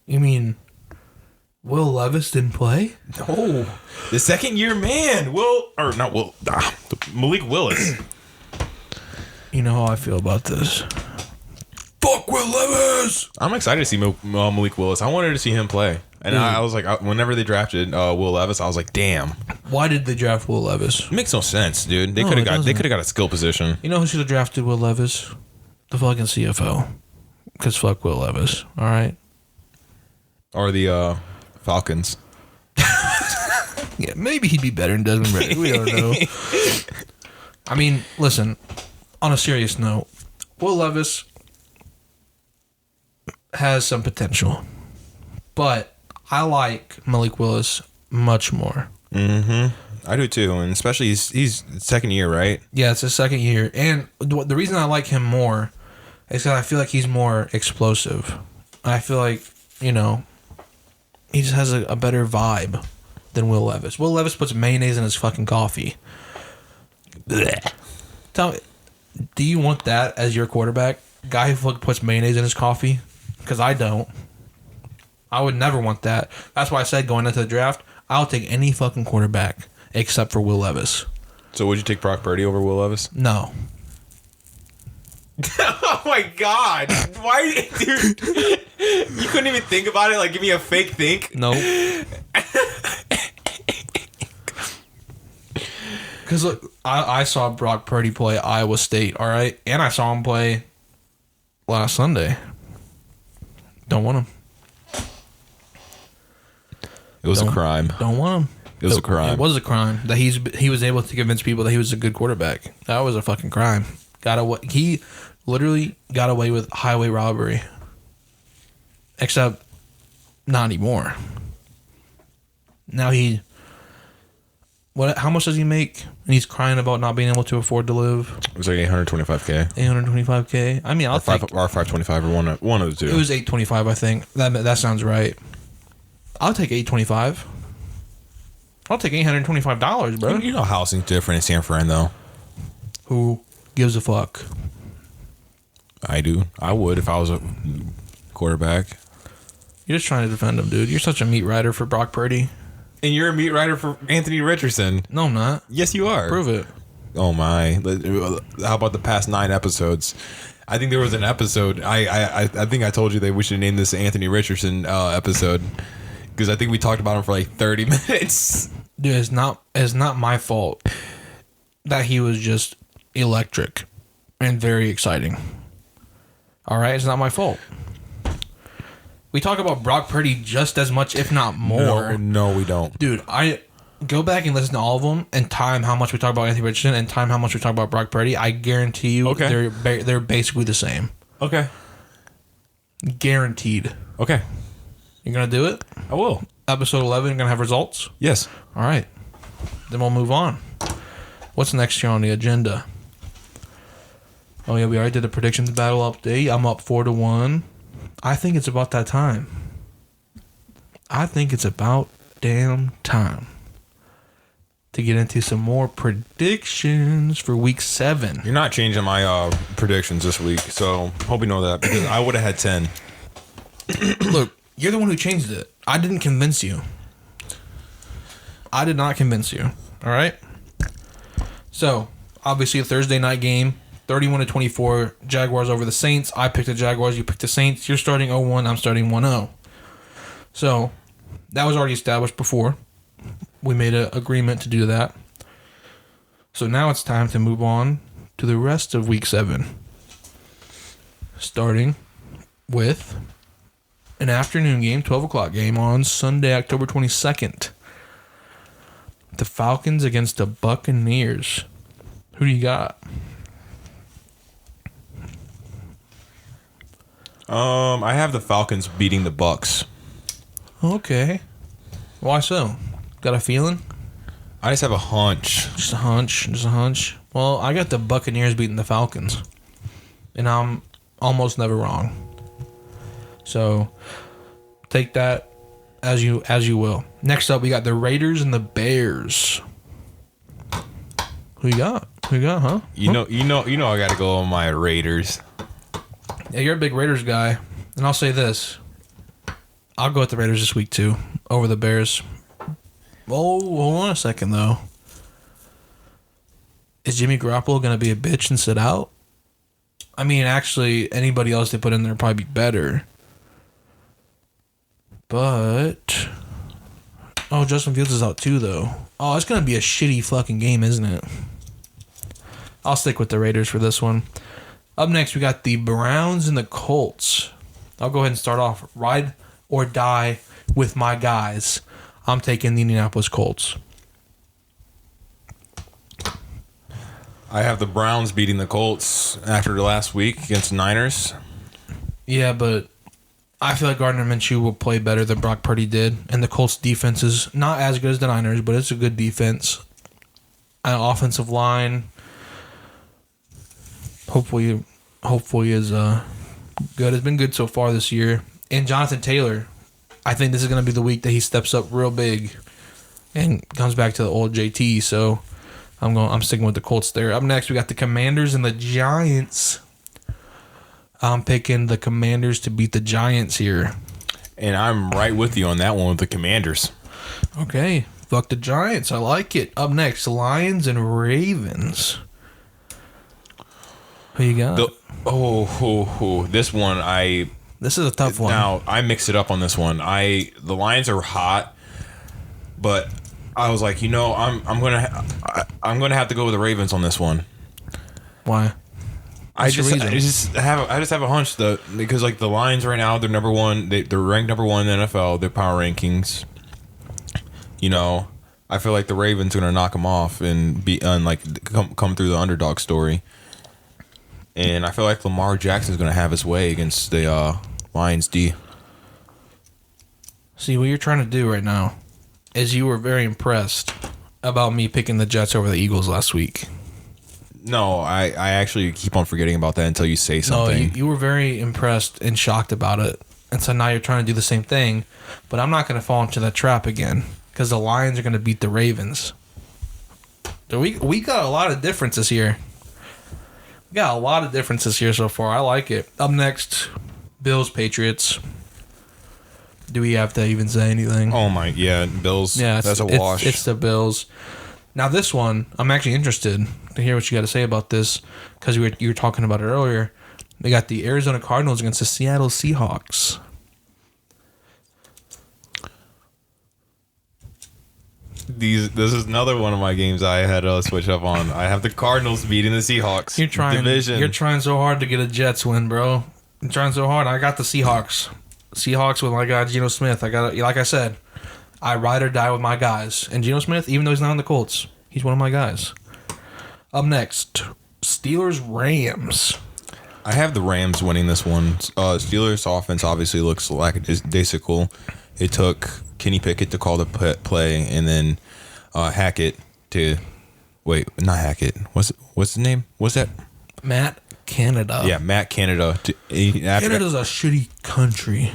You mean Will Levis didn't play? No. The second-year man. Malik Willis. You know how I feel about this. Fuck Will Levis! I'm excited to see Malik Willis. I wanted to see him play. And I was like, whenever they drafted Will Levis, I was like, damn. Why did they draft Will Levis? It makes no sense, dude. They could have got a skill position. You know who should have drafted Will Levis? The fucking CFO. Because fuck Will Levis. All right? Or the Falcons. Yeah, maybe he'd be better than Desmond Ridder. We don't know. I mean, listen, on a serious note, Will Levis has some potential, but I like Malik Willis much more. Mm-hmm. I do too, and especially he's second year, right? Yeah, it's his second year, and the reason I like him more is because I feel like he's more explosive. I feel like he just has a better vibe than Will Levis. Will Levis puts mayonnaise in his fucking coffee. Blech. Tell me, do you want that as your quarterback? Guy who puts mayonnaise in his coffee? Because I don't. I would never want that. That's why I said going into the draft, I'll take any fucking quarterback except for Will Levis. So would you take Brock Purdy over Will Levis? No. Oh my God! Why, dude? You couldn't even think about it. Like, give me a fake think. Nope. Because look, I saw Brock Purdy play Iowa State. All right, and I saw him play last Sunday. Don't want him. It was a crime. Don't want him. It was a crime. It was a crime that he was able to convince people that he was a good quarterback. That was a fucking crime. He literally got away with highway robbery. Except not anymore. Now how much does he make? And he's crying about not being able to afford to live. It was like $825K. $825K. I mean, I'll take $525 or one of the two. It was $825, I think. That sounds right. I'll take $825. I'll take $825, bro. You know housing's different in San Fran, though. Who gives a fuck? I do. I would if I was a quarterback. You're just trying to defend him, dude. You're such a meat rider for Brock Purdy. And you're a meat rider for Anthony Richardson. No, I'm not. Yes, you are. Prove it. Oh my! How about the past 9 episodes? I think there was an episode. I think I told you that we should name this Anthony Richardson episode because I think we talked about him for like 30 minutes. Dude, it's not my fault that he was just electric and very exciting. All right, it's not my fault. We talk about Brock Purdy just as much, if not more. No, we don't. Dude, I go back and listen to all of them and time how much we talk about Anthony Richardson and time how much we talk about Brock Purdy. I guarantee you they're basically the same. Okay. Guaranteed. Okay. You going to do it? I will. Episode 11, you're going to have results? Yes. All right. Then we'll move on. What's next here on the agenda? Oh, yeah, we already did the predictions battle update. I'm up 4-1. I think it's about that time. I think it's about damn time to get into some more predictions for week 7. You're not changing my predictions this week, so hope you know that because I would have had 10. Look, you're the one who changed it. I didn't convince you. I did not convince you. All right? So, obviously a Thursday night game. 31-24, Jaguars over the Saints. I picked the Jaguars, you picked the Saints. You're starting 0-1, I'm starting 1-0. So, that was already established before. We made an agreement to do that. So now it's time to move on to the rest of week 7. Starting with an afternoon game, 12 o'clock game on Sunday, October 22nd. The Falcons against the Buccaneers. Who do you got? I have the Falcons beating the Bucks. Okay. Why so? Got a feeling? I just have a hunch. Just a hunch. Well, I got the Buccaneers beating the Falcons. And I'm almost never wrong. So, take that as you will. Next up, we got the Raiders and the Bears. Who you got? Huh? You know I got to go on my Raiders. Yeah, you're a big Raiders guy. And I'll say this. I'll go with the Raiders this week, too, over the Bears. Oh, hold on a second, though. Is Jimmy Garoppolo going to be a bitch and sit out? I mean, actually, anybody else they put in there would probably be better. But... Oh, Justin Fields is out, too, though. Oh, it's going to be a shitty fucking game, isn't it? I'll stick with the Raiders for this one. Up next, we got the Browns and the Colts. I'll go ahead and start off. Ride or die with my guys. I'm taking the Indianapolis Colts. I have the Browns beating the Colts after the last week against the Niners. Yeah, but I feel like Gardner Minshew will play better than Brock Purdy did. And the Colts defense is not as good as the Niners, but it's a good defense. offensive line. Hopefully is good. It's been good so far this year. And Jonathan Taylor, I think this is going to be the week that he steps up real big and comes back to the old JT. So I'm sticking with the Colts there. Up next, we got the Commanders and the Giants. I'm picking the Commanders to beat the Giants here. And I'm right with you on that one with the Commanders. Okay, fuck the Giants. I like it. Up next, Lions and Ravens. Who you got? This one This is a tough one. Now I mixed it up on this one. The Lions are hot, but I was like, I'm gonna have to go with the Ravens on this one. Why? I just have a hunch because like the Lions right now, they're number one. They're ranked number one in the NFL. Their power rankings. I feel like the Ravens are gonna knock them off and come through the underdog story. And I feel like Lamar Jackson's gonna have his way against the Lions D. See, what you're trying to do right now is you were very impressed about me picking the Jets over the Eagles last week. No, I actually keep on forgetting about that until you say something. No, you were very impressed and shocked about it. And so now you're trying to do the same thing. But I'm not going to fall into that trap again because the Lions are going to beat the Ravens. So we got a lot of differences here. We got a lot of differences here so far. I like it. Up next, Bills, Patriots. Do we have to even say anything? Oh, Bills. Yeah, that's a wash. It's the Bills. Now, this one, I'm actually interested to hear what you got to say about this because you were talking about it earlier. They got the Arizona Cardinals against the Seattle Seahawks. This is another one of my games I had to switch up on. I have the Cardinals beating the Seahawks. You're trying so hard to get a Jets win, bro. You're trying so hard. I got the Seahawks. Seahawks with my guy Geno Smith. Like I said, I ride or die with my guys. And Geno Smith, even though he's not on the Colts, he's one of my guys. Up next, Steelers Rams. I have the Rams winning this one. Steelers offense obviously looks lackadaisical. It took Kenny Pickett to call the play, and then Hackett to not Hackett. What's the name? What's that? Matt Canada. Yeah, Matt Canada. Canada's a shitty country.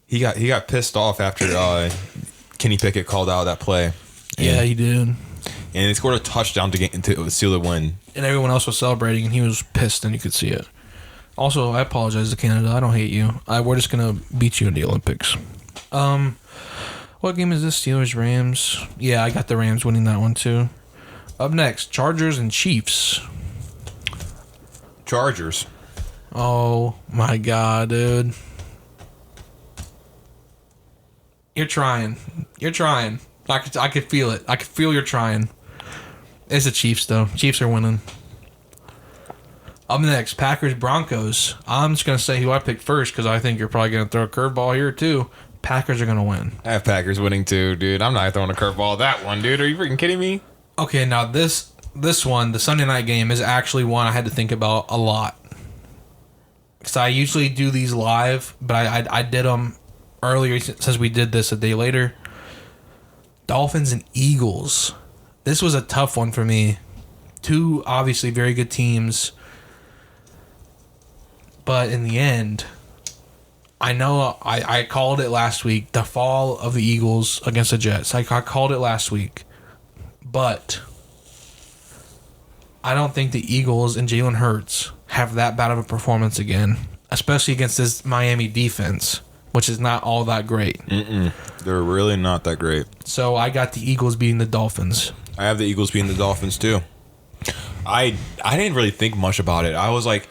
He got pissed off after Kenny Pickett called out that play. Yeah, he did. And he scored a touchdown to seal the win. And everyone else was celebrating, and he was pissed, and you could see it. Also, I apologize to Canada. I don't hate you. We're just going to beat you in the Olympics. What game is this? Steelers, Rams? Yeah, I got the Rams winning that one, too. Up next, Chargers and Chiefs. Chargers. Oh, my God, dude. You're trying. I could feel it. I could feel you're trying. It's the Chiefs, though. Chiefs are winning. Up next, Packers, Broncos. I'm just going to say who I picked first because I think you're probably going to throw a curveball here, too. Packers are going to win. I have Packers winning, too, dude. I'm not throwing a curveball that one, dude. Are you freaking kidding me? Okay, now this one, the Sunday night game, is actually one I had to think about a lot. Because I usually do these live, but I did them earlier since we did this a day later. Dolphins and Eagles. This was a tough one for me. Two obviously very good teams. But in the end, I know I called it last week, the fall of the Eagles against the Jets. I called it last week. But I don't think the Eagles and Jalen Hurts have that bad of a performance again, especially against this Miami defense, which is not all that great. They're really not that great. So I got the Eagles beating the Dolphins. I have the Eagles beating the Dolphins, too. I didn't really think much about it. I was like,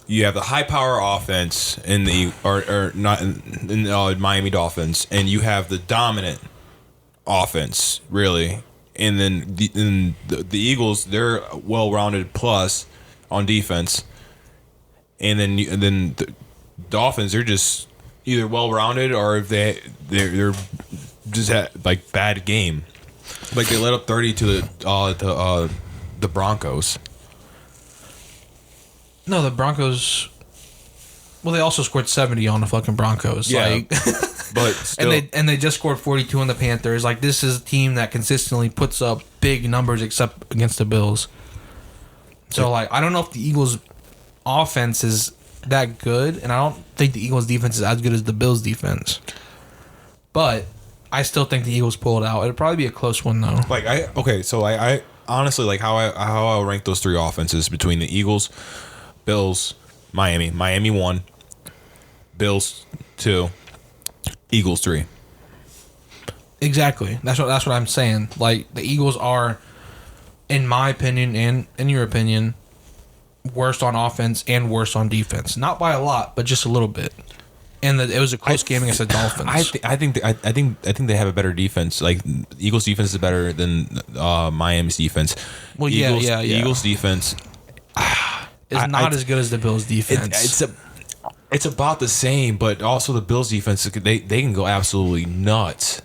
you have the high power offense in the Miami Dolphins, and you have the dominant offense, really. And then the Eagles, they're well rounded plus on defense, and then the Dolphins, they're just either well rounded or if they're just had like bad game, like they let up 30 to the Broncos. No, the Broncos. Well, they also scored 70 on the fucking Broncos. Yeah. Like, But still, and they just scored 42 on the Panthers. Like, this is a team that consistently puts up big numbers except against the Bills. So, like, I don't know if the Eagles' offense is that good, and I don't think the Eagles' defense is as good as the Bills' defense. But I still think the Eagles pull it out. It'll probably be a close one, though. like I honestly like how I rank those three offenses between the Eagles, Bills, Miami. Miami 1, Bills 2, Eagles 3. Exactly. That's what I'm saying. Like, the Eagles are, in my opinion and in your opinion, worst on offense and worst on defense. Not by a lot, but just a little bit. And it was a close game against the Dolphins. I think they have a better defense. Like, Eagles defense is better than Miami's defense. Well, Eagles, yeah. Eagles defense is not as good as the Bills' defense. It's about the same, but also the Bills defense, they can go absolutely nuts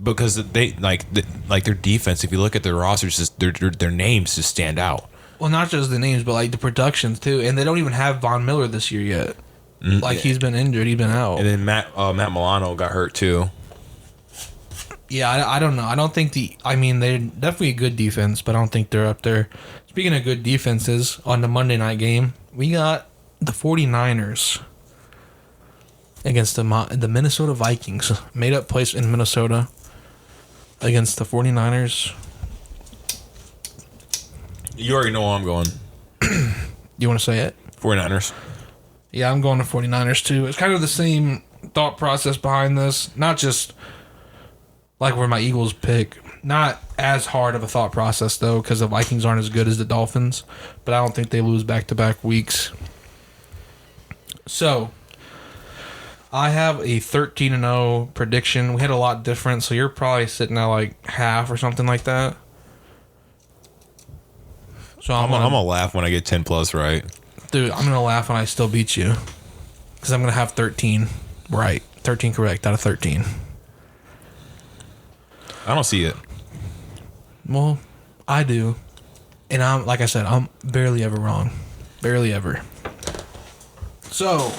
because they like their defense. If you look at their rosters, just their names just stand out. Well, not just the names, but like the productions too. And they don't even have Von Miller this year yet. Like, he's been injured, he's been out. And then Matt Milano got hurt too. Yeah, I don't know. I don't think they're definitely a good defense, but I don't think they're up there. Speaking of good defenses, on the Monday night game, we got the 49ers against the Minnesota Vikings. Made up place in Minnesota against the 49ers. You already know where I'm going. You want to say it? 49ers. Yeah, I'm going to 49ers too. It's kind of the same thought process behind this. Not just like where my Eagles pick. Not as hard of a thought process, though, because the Vikings aren't as good as the Dolphins. But I don't think they lose back-to-back weeks. So, I have a 13-0 prediction. We had a lot different, so you're probably sitting at like half or something like that. So I'm gonna laugh when I get 10 plus right. Dude, I'm gonna laugh when I still beat you, because I'm gonna have 13 right, 13 correct out of 13. I don't see it. Well, I do, and I'm like I said, I'm barely ever wrong, barely ever. So,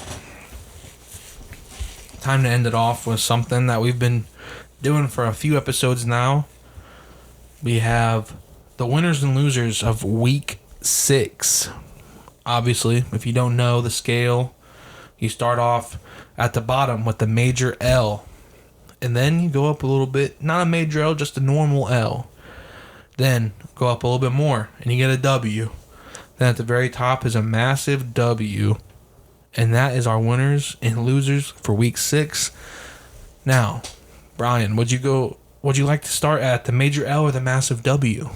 time to end it off with something that we've been doing for a few episodes now. We have the winners and losers of Week 6. Obviously, if you don't know the scale, you start off at the bottom with the major L. And then you go up a little bit, not a major L, just a normal L. Then go up a little bit more, and you get a W. Then at the very top is a massive W. And that is our winners and losers for Week 6. Now, Brian, would you like to start at the major L or the massive W?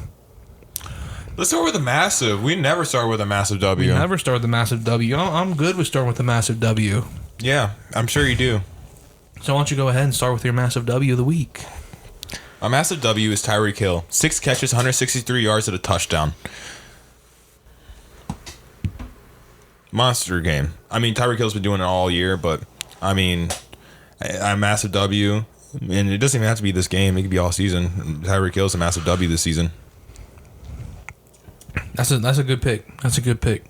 Let's start with the massive. We never start with a massive W. We never start with the massive W. I'm good with starting with the massive W. Yeah, I'm sure you do. So why don't you go ahead and start with your massive W of the week? A massive W is Tyreek Hill. 6 catches, 163 yards at a touchdown. Monster game. I mean, Tyreek Hill's been doing it all year, but I mean, a massive W. And it doesn't even have to be this game. It could be all season. Tyreek Hill's a massive W this season. That's a good pick. That's a good pick.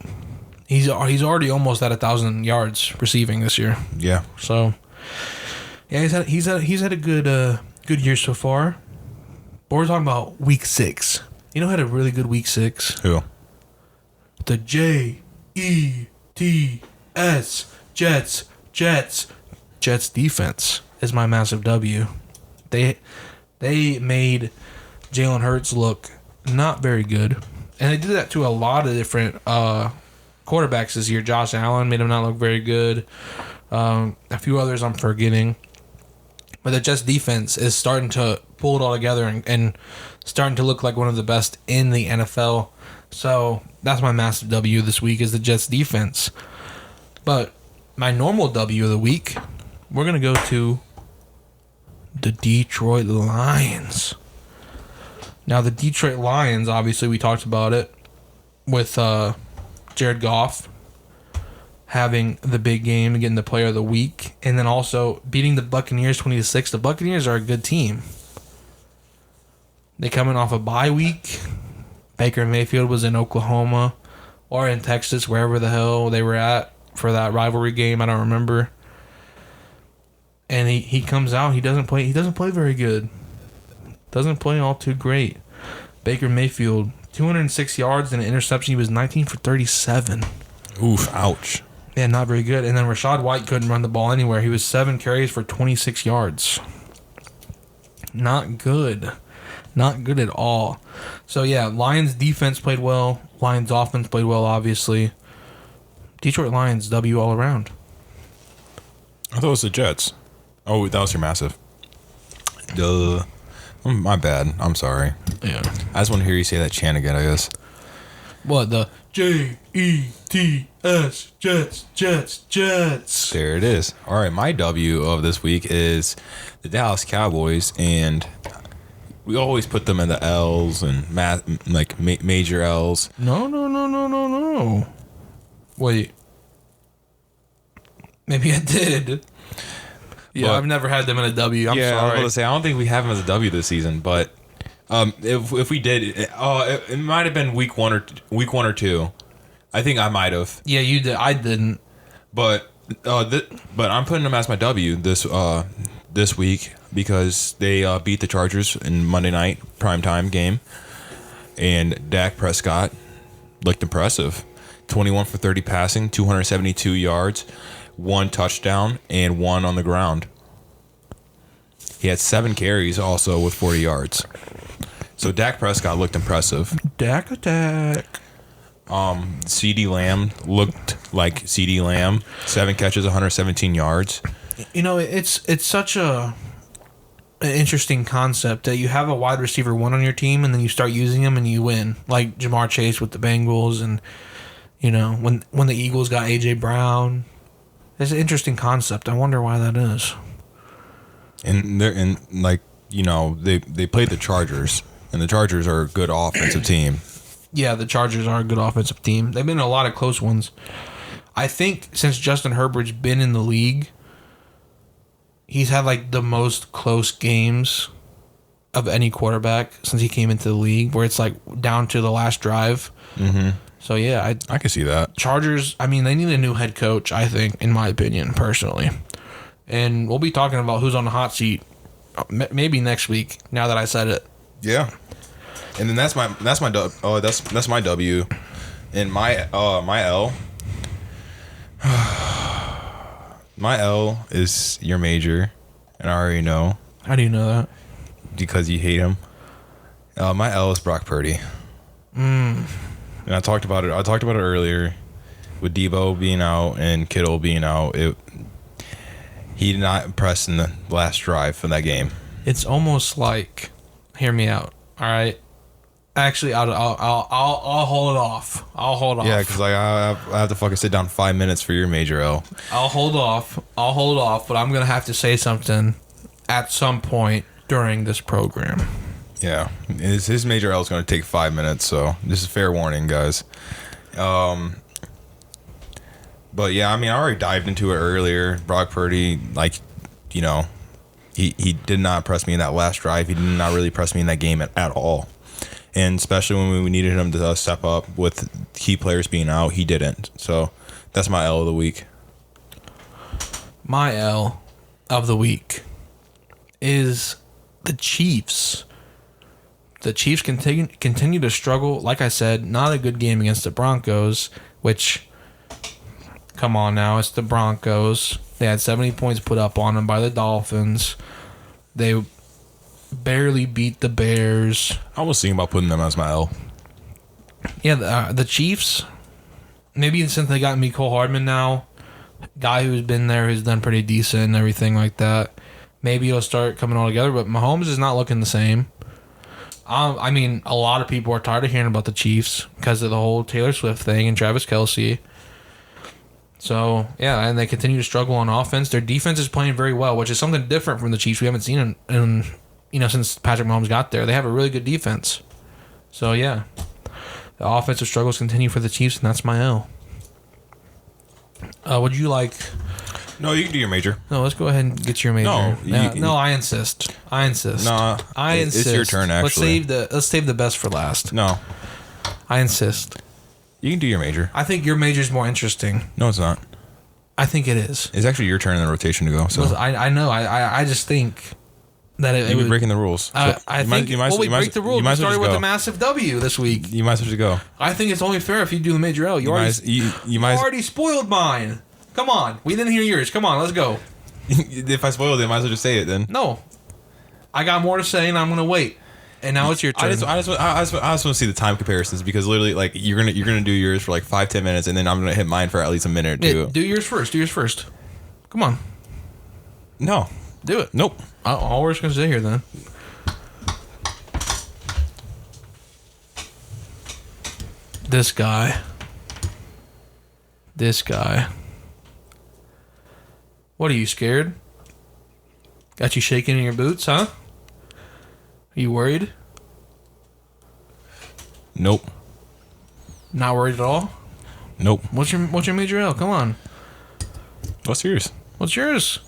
He's already almost at 1,000 yards receiving this year. Yeah. So, yeah, he's had a good year so far. But we're talking about Week 6. You know who had a really good Week 6? Who? The Jets defense is my massive W. They made Jalen Hurts look not very good. And they did that to a lot of different quarterbacks this year. Josh Allen made him not look very good. A few others I'm forgetting. But the Jets defense is starting to pull it all together and starting to look like one of the best in the NFL. So that's my massive W this week is the Jets defense. But my normal W of the week, we're going to go to the Detroit Lions. Now, the Detroit Lions, obviously, we talked about it with Jared Goff having the big game and getting the player of the week, and then also beating the Buccaneers 20-6. The Buccaneers are a good team. They coming off a bye week. Baker Mayfield was in Oklahoma or in Texas, wherever the hell they were at. for that rivalry game. I don't remember. And he comes out. He doesn't play very good. Doesn't play all too great. Baker Mayfield, 206 yards and an interception. He was 19 for 37. Oof, ouch. Yeah, not very good. And then Rachaad White couldn't run the ball anywhere. He was 7 carries for 26 yards. Not good. Not good at all. So, yeah, Lions defense played well. Lions offense played well, obviously. Detroit Lions, W all around. I thought it was the Jets. Oh, that was your massive. Duh. My bad. I'm sorry. Yeah. I just want to hear you say that chant again, I guess. What, the Jets, Jets. There it is. All right, my W of this week is the Dallas Cowboys, and we always put them in the L's and major L's. No. Wait. Maybe I did. Yeah, I've never had them in a W. I'm sorry. I was going to say, I don't think we have them as a W this season, but if we did, it might have been week one or two. I think I might have. Yeah, you did. I didn't. But I'm putting them as my W this week because they beat the Chargers in Monday night primetime game, and Dak Prescott looked impressive. 21 for 30 passing, 272 yards, 1 touchdown, and 1 on the ground. He had 7 carries also with 40 yards. So Dak Prescott looked impressive. Dak attack. CeeDee Lamb looked like CeeDee Lamb. 7 catches, 117 yards. You know, it's such an interesting concept that you have a wide receiver 1 on your team and then you start using him and you win. Like Jamar Chase with the Bengals, and you know, when the Eagles got AJ Brown. It's an interesting concept. I wonder why that is. And they played the Chargers, and the Chargers are a good offensive team. Yeah, the Chargers are a good offensive team. They've been in a lot of close ones. I think since Justin Herbert's been in the league, he's had like the most close games of any quarterback since he came into the league, where it's like down to the last drive. Mm-hmm. So, yeah. I can see that. Chargers, I mean, they need a new head coach, I think, in my opinion, personally. And we'll be talking about who's on the hot seat maybe next week, now that I said it. Yeah. And then that's my W. And my L. My L is your major, and I already know. How do you know that? Because you hate him. My L is Brock Purdy. And I talked about it earlier with Debo being out and Kittle being out. He did not impress in the last drive for that game. It's almost like, hear me out, all right? Actually, I'll hold off. I'll hold off. Yeah, because I have to fucking sit down 5 minutes for your major L. I'll hold off, but I'm gonna have to say something at some point during this program. Yeah, his major L is going to take 5 minutes, so this is fair warning, guys. But yeah, I mean, I already dived into it earlier. Brock Purdy, he did not impress me in that last drive. He did not really impress me in that game at all. And especially when we needed him to step up with key players being out, he didn't. So that's my L of the week. My L of the week is the Chiefs. The Chiefs continue to struggle. Like I said, not a good game against the Broncos, which, come on now, it's the Broncos. They had 70 points put up on them by the Dolphins. They barely beat the Bears. I was thinking about putting them as my L. Yeah, the Chiefs, maybe since they got Mecole Hardman now, guy who's been there, who's done pretty decent and everything like that, maybe it'll start coming all together, but Mahomes is not looking the same. I mean, a lot of people are tired of hearing about the Chiefs because of the whole Taylor Swift thing and Travis Kelce. So, yeah, and they continue to struggle on offense. Their defense is playing very well, which is something different from the Chiefs we haven't seen since Patrick Mahomes got there. They have a really good defense. So, yeah, the offensive struggles continue for the Chiefs, and that's my L. Would you like... No, you can do your major. No, let's go ahead and get your major. No, I insist. I insist. No, I insist. It's your turn, actually. Let's save the best for last. No. I insist. You can do your major. I think your major is more interesting. No, it's not. I think it is. It's actually your turn in the rotation to go. So I know. I just think that it you're breaking the rules. So I think. We break the rules. We started with a go. massive W this week. You might as well just go. I think it's only fair if you do the major L. You already spoiled mine. Come on. We didn't hear yours. Come on. Let's go. If I spoiled it, I might as well just say it then. No. I got more to say, and I'm going to wait. And now it's your turn. I just want to see the time comparisons because literally, like you're gonna do yours for like 5-10 minutes, and then I'm gonna hit mine for at least a minute or two. Yeah, do yours first. Come on. No. Do it. Nope. All we're just gonna sit here then. This guy. What are you, scared? Got you shaking in your boots, huh? Are you worried? Nope. Not worried at all? Nope. What's your major L? Come on. What's yours? What's yours?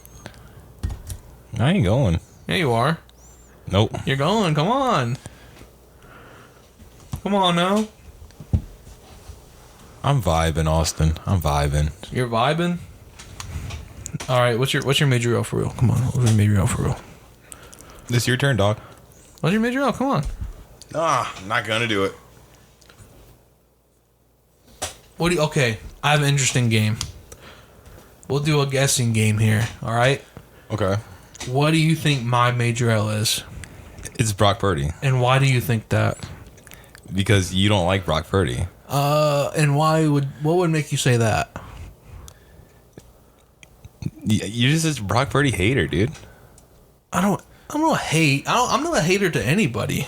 I ain't going. Yeah, you are. Nope. You're going. Come on. Come on now. I'm vibing, Austin. I'm vibing. You're vibing? All right, what's your major L for real? Come on. What's your major L for real? This your turn, dog. What's your major L? Come on. Not gonna do it. Okay, I have an interesting game. We'll do a guessing game here, all right? Okay. What do you think my major L is? It's Brock Purdy. And why do you think that? Because you don't like Brock Purdy. And what would make you say that? You're just a Brock Purdy hater, dude. I'm not a hater to anybody.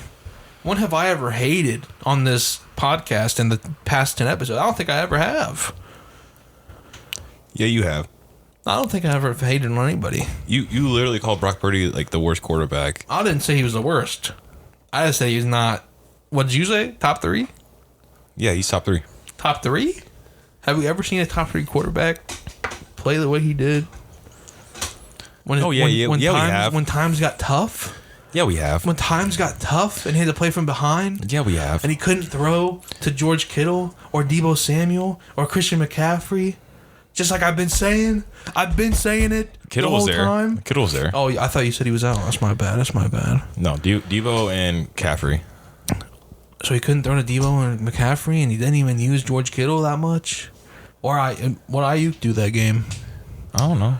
When have I ever hated on this podcast in the past 10 episodes? I don't think I ever have. Yeah, you have. I don't think I ever hated on anybody. You literally called Brock Purdy like the worst quarterback. I didn't say he was the worst. I just say he's not. What did you say? Top 3? Yeah, he's top 3. Top 3? Have we ever seen a top 3 quarterback play the way he did? We have. When times got tough? Yeah, we have. When times got tough and he had to play from behind? Yeah, we have. And he couldn't throw to George Kittle or Deebo Samuel or Christian McCaffrey? Just like I've been saying it Kittle the whole was there. time. Kittle was there. Oh, I thought you said he was out. That's my bad. No, Deebo and McCaffrey. So he couldn't throw to Deebo and McCaffrey, and he didn't even use George Kittle that much? What Ayuk do that game? I don't know.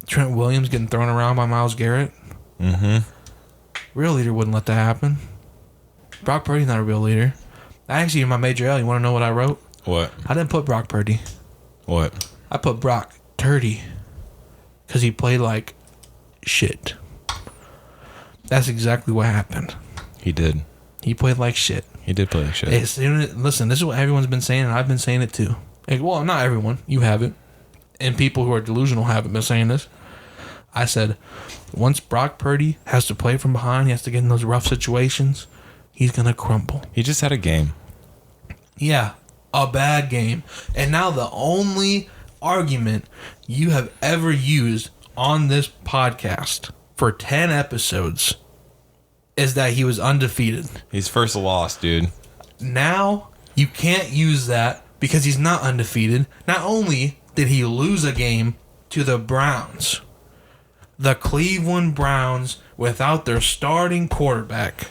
Trent Williams getting thrown around by Myles Garrett? Mm-hmm. Real leader wouldn't let that happen. Brock Purdy's not a real leader. Actually, in my major L, you want to know what I wrote? What? I didn't put Brock Purdy. What? I put Brock Turdy. Because he played like shit. That's exactly what happened. He did. He played like shit. He did play like shit. Listen, this is what everyone's been saying, and I've been saying it too. Well, not everyone. You haven't. And people who are delusional haven't been saying this. I said, once Brock Purdy has to play from behind, he has to get in those rough situations, he's going to crumble. He just had a game. Yeah, a bad game. And now the only argument you have ever used on this podcast for 10 episodes is that he was undefeated. He's first loss, dude. Now you can't use that because he's not undefeated. Not only did he lose a game to the Browns, the Cleveland Browns, without their starting quarterback.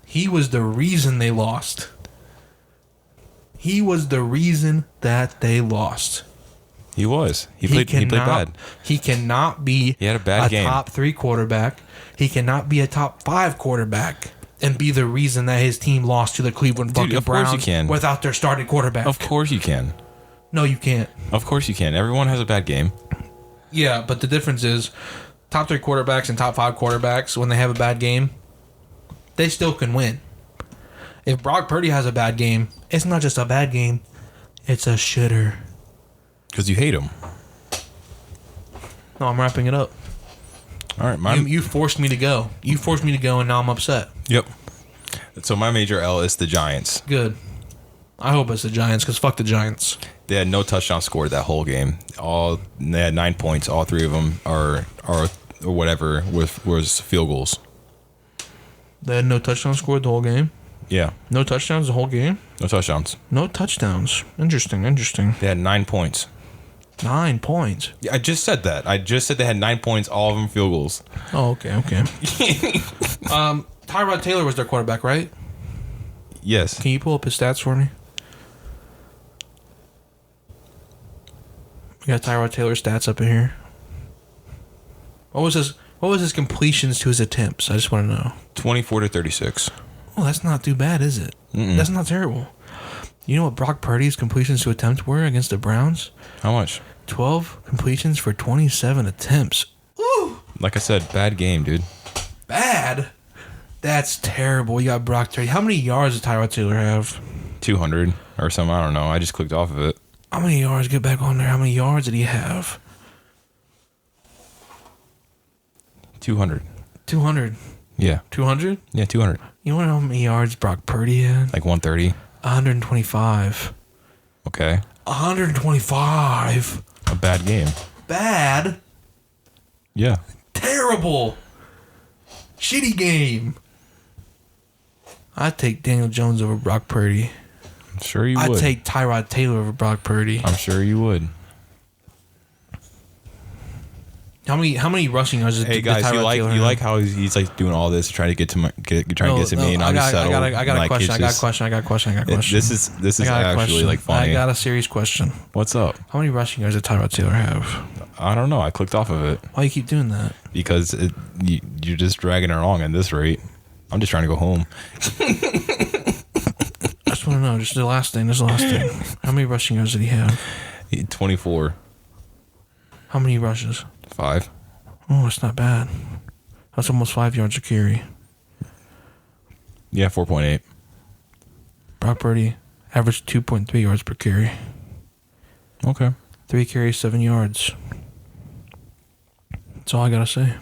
He was the reason they lost. He was the reason that they lost. He was. He played bad. He cannot be he had a bad game. Top 3 quarterback. He cannot be a top 5 quarterback and be the reason that his team lost to the Cleveland fucking Browns. Of course you can. Without their starting quarterback. Of course you can. No, you can't. Of course you can. Everyone has a bad game. Yeah, but the difference is top 3 quarterbacks and top 5 quarterbacks, when they have a bad game, they still can win. If Brock Purdy has a bad game, it's not just a bad game, it's a shitter. Because you hate him. No, I'm wrapping it up. All right, you forced me to go. You forced me to go, and now I'm upset. Yep. So my major L is the Giants. Good. I hope it's the Giants, because fuck the Giants. They had no touchdown scored that whole game. They had 9 points. All 3 of them are or whatever was field goals. They had no touchdown scored the whole game? Yeah. No touchdowns the whole game? No touchdowns. No touchdowns. Interesting. They had 9 points. 9 points. Yeah, I just said that. I just said they had 9 points, all of them field goals. Oh, okay. Tyrod Taylor was their quarterback, right? Yes. Can you pull up his stats for me? We got Tyrod Taylor's stats up in here. What was his completions to his attempts? I just want to know. 24 to 36. Oh, that's not too bad, is it? Mm-mm. That's not terrible. You know what Brock Purdy's completions to attempts were against the Browns? How much? 12 completions for 27 attempts. Ooh. Like I said, bad game, dude. Bad? That's terrible. You got Brock Purdy. How many yards does Tyrod Taylor have? 200 or something. I don't know. I just clicked off of it. How many yards? Get back on there. How many yards did he have? 200. 200. Yeah. 200? Yeah, 200. You want to know how many yards Brock Purdy had? Like 130. 125. Okay. 125. A bad game. Bad? Yeah. Terrible. Shitty game. I'd take Daniel Jones over Brock Purdy. I'm sure you would. I'd take Tyrod Taylor over Brock Purdy. I'm sure you would. How many rushing yards did Hey guys, Tyrod Taylor have? you like how he's like doing all this trying to get to me, and I'm just settled. I got a question. This is actually like funny. I got a serious question. What's up? How many rushing yards did Tyrod Taylor have? I don't know. I clicked off of it Why you keep doing that? because you're just dragging it along at this rate. I'm just trying to go home. I just want to know. Just the last thing. How many rushing yards did he have? 24. How many rushes? 5. Oh, that's not bad. That's almost 5 yards a carry. Yeah, 4.8. Brock Purdy averaged 2.3 yards per carry. Okay. 3 carries, 7 yards. That's all I gotta say.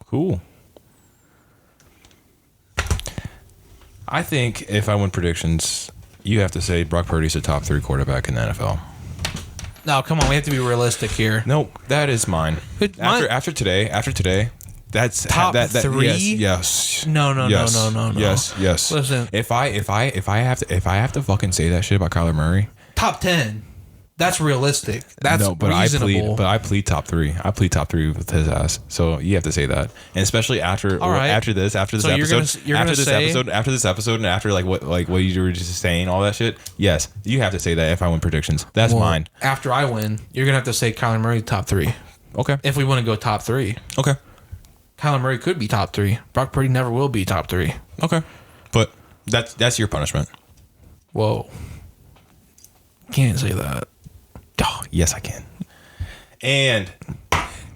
Cool. I think if I win predictions, you have to say Brock Purdy's a top 3 quarterback in the NFL. No, come on. We have to be realistic here. Nope, that is mine. After today, that's top 3. Yes. No. Yes. Listen, If I have to fucking say that shit about Kyler Murray, top 10. That's realistic. That's reasonable. I plead top 3. I plead top 3 with his ass. So you have to say that, and especially after this episode, and after what you were just saying, all that shit. Yes, you have to say that if I win predictions. That's mine. After I win, you're gonna have to say Kyler Murray top 3. Okay. If we want to go top 3. Okay. Kyler Murray could be top 3. Brock Purdy never will be top 3. Okay. But that's your punishment. Whoa. Can't say that. Oh, yes, I can. And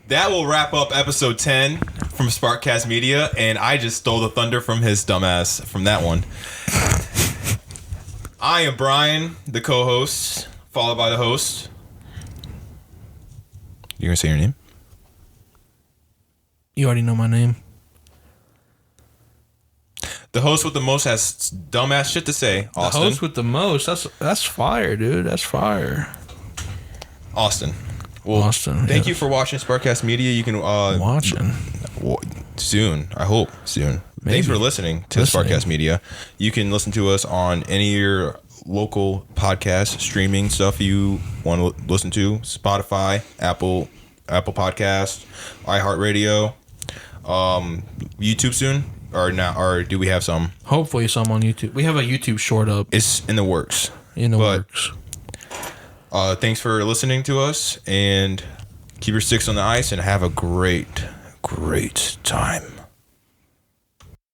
that will wrap up episode 10 from Sparkcast Media. And I just stole the thunder from his dumbass from that one. I am Brian, the co-host, followed by the host. You're going to say your name? You already know my name. The host with the most has dumbass shit to say, Austin. The host with the most? That's fire, dude. That's fire. Austin. Well, Austin. Thank you for watching Sparkcast Media. You can watching soon. I hope soon. Maybe. Thanks for listening to Sparkcast Media. You can listen to us on any of your local podcast streaming stuff you want to listen to: Spotify, Apple Podcasts, iHeartRadio, YouTube soon. Or do we have some? Hopefully some on YouTube. We have a YouTube short up. It's in the works. Works. Thanks for listening to us, and keep your sticks on the ice and have a great time.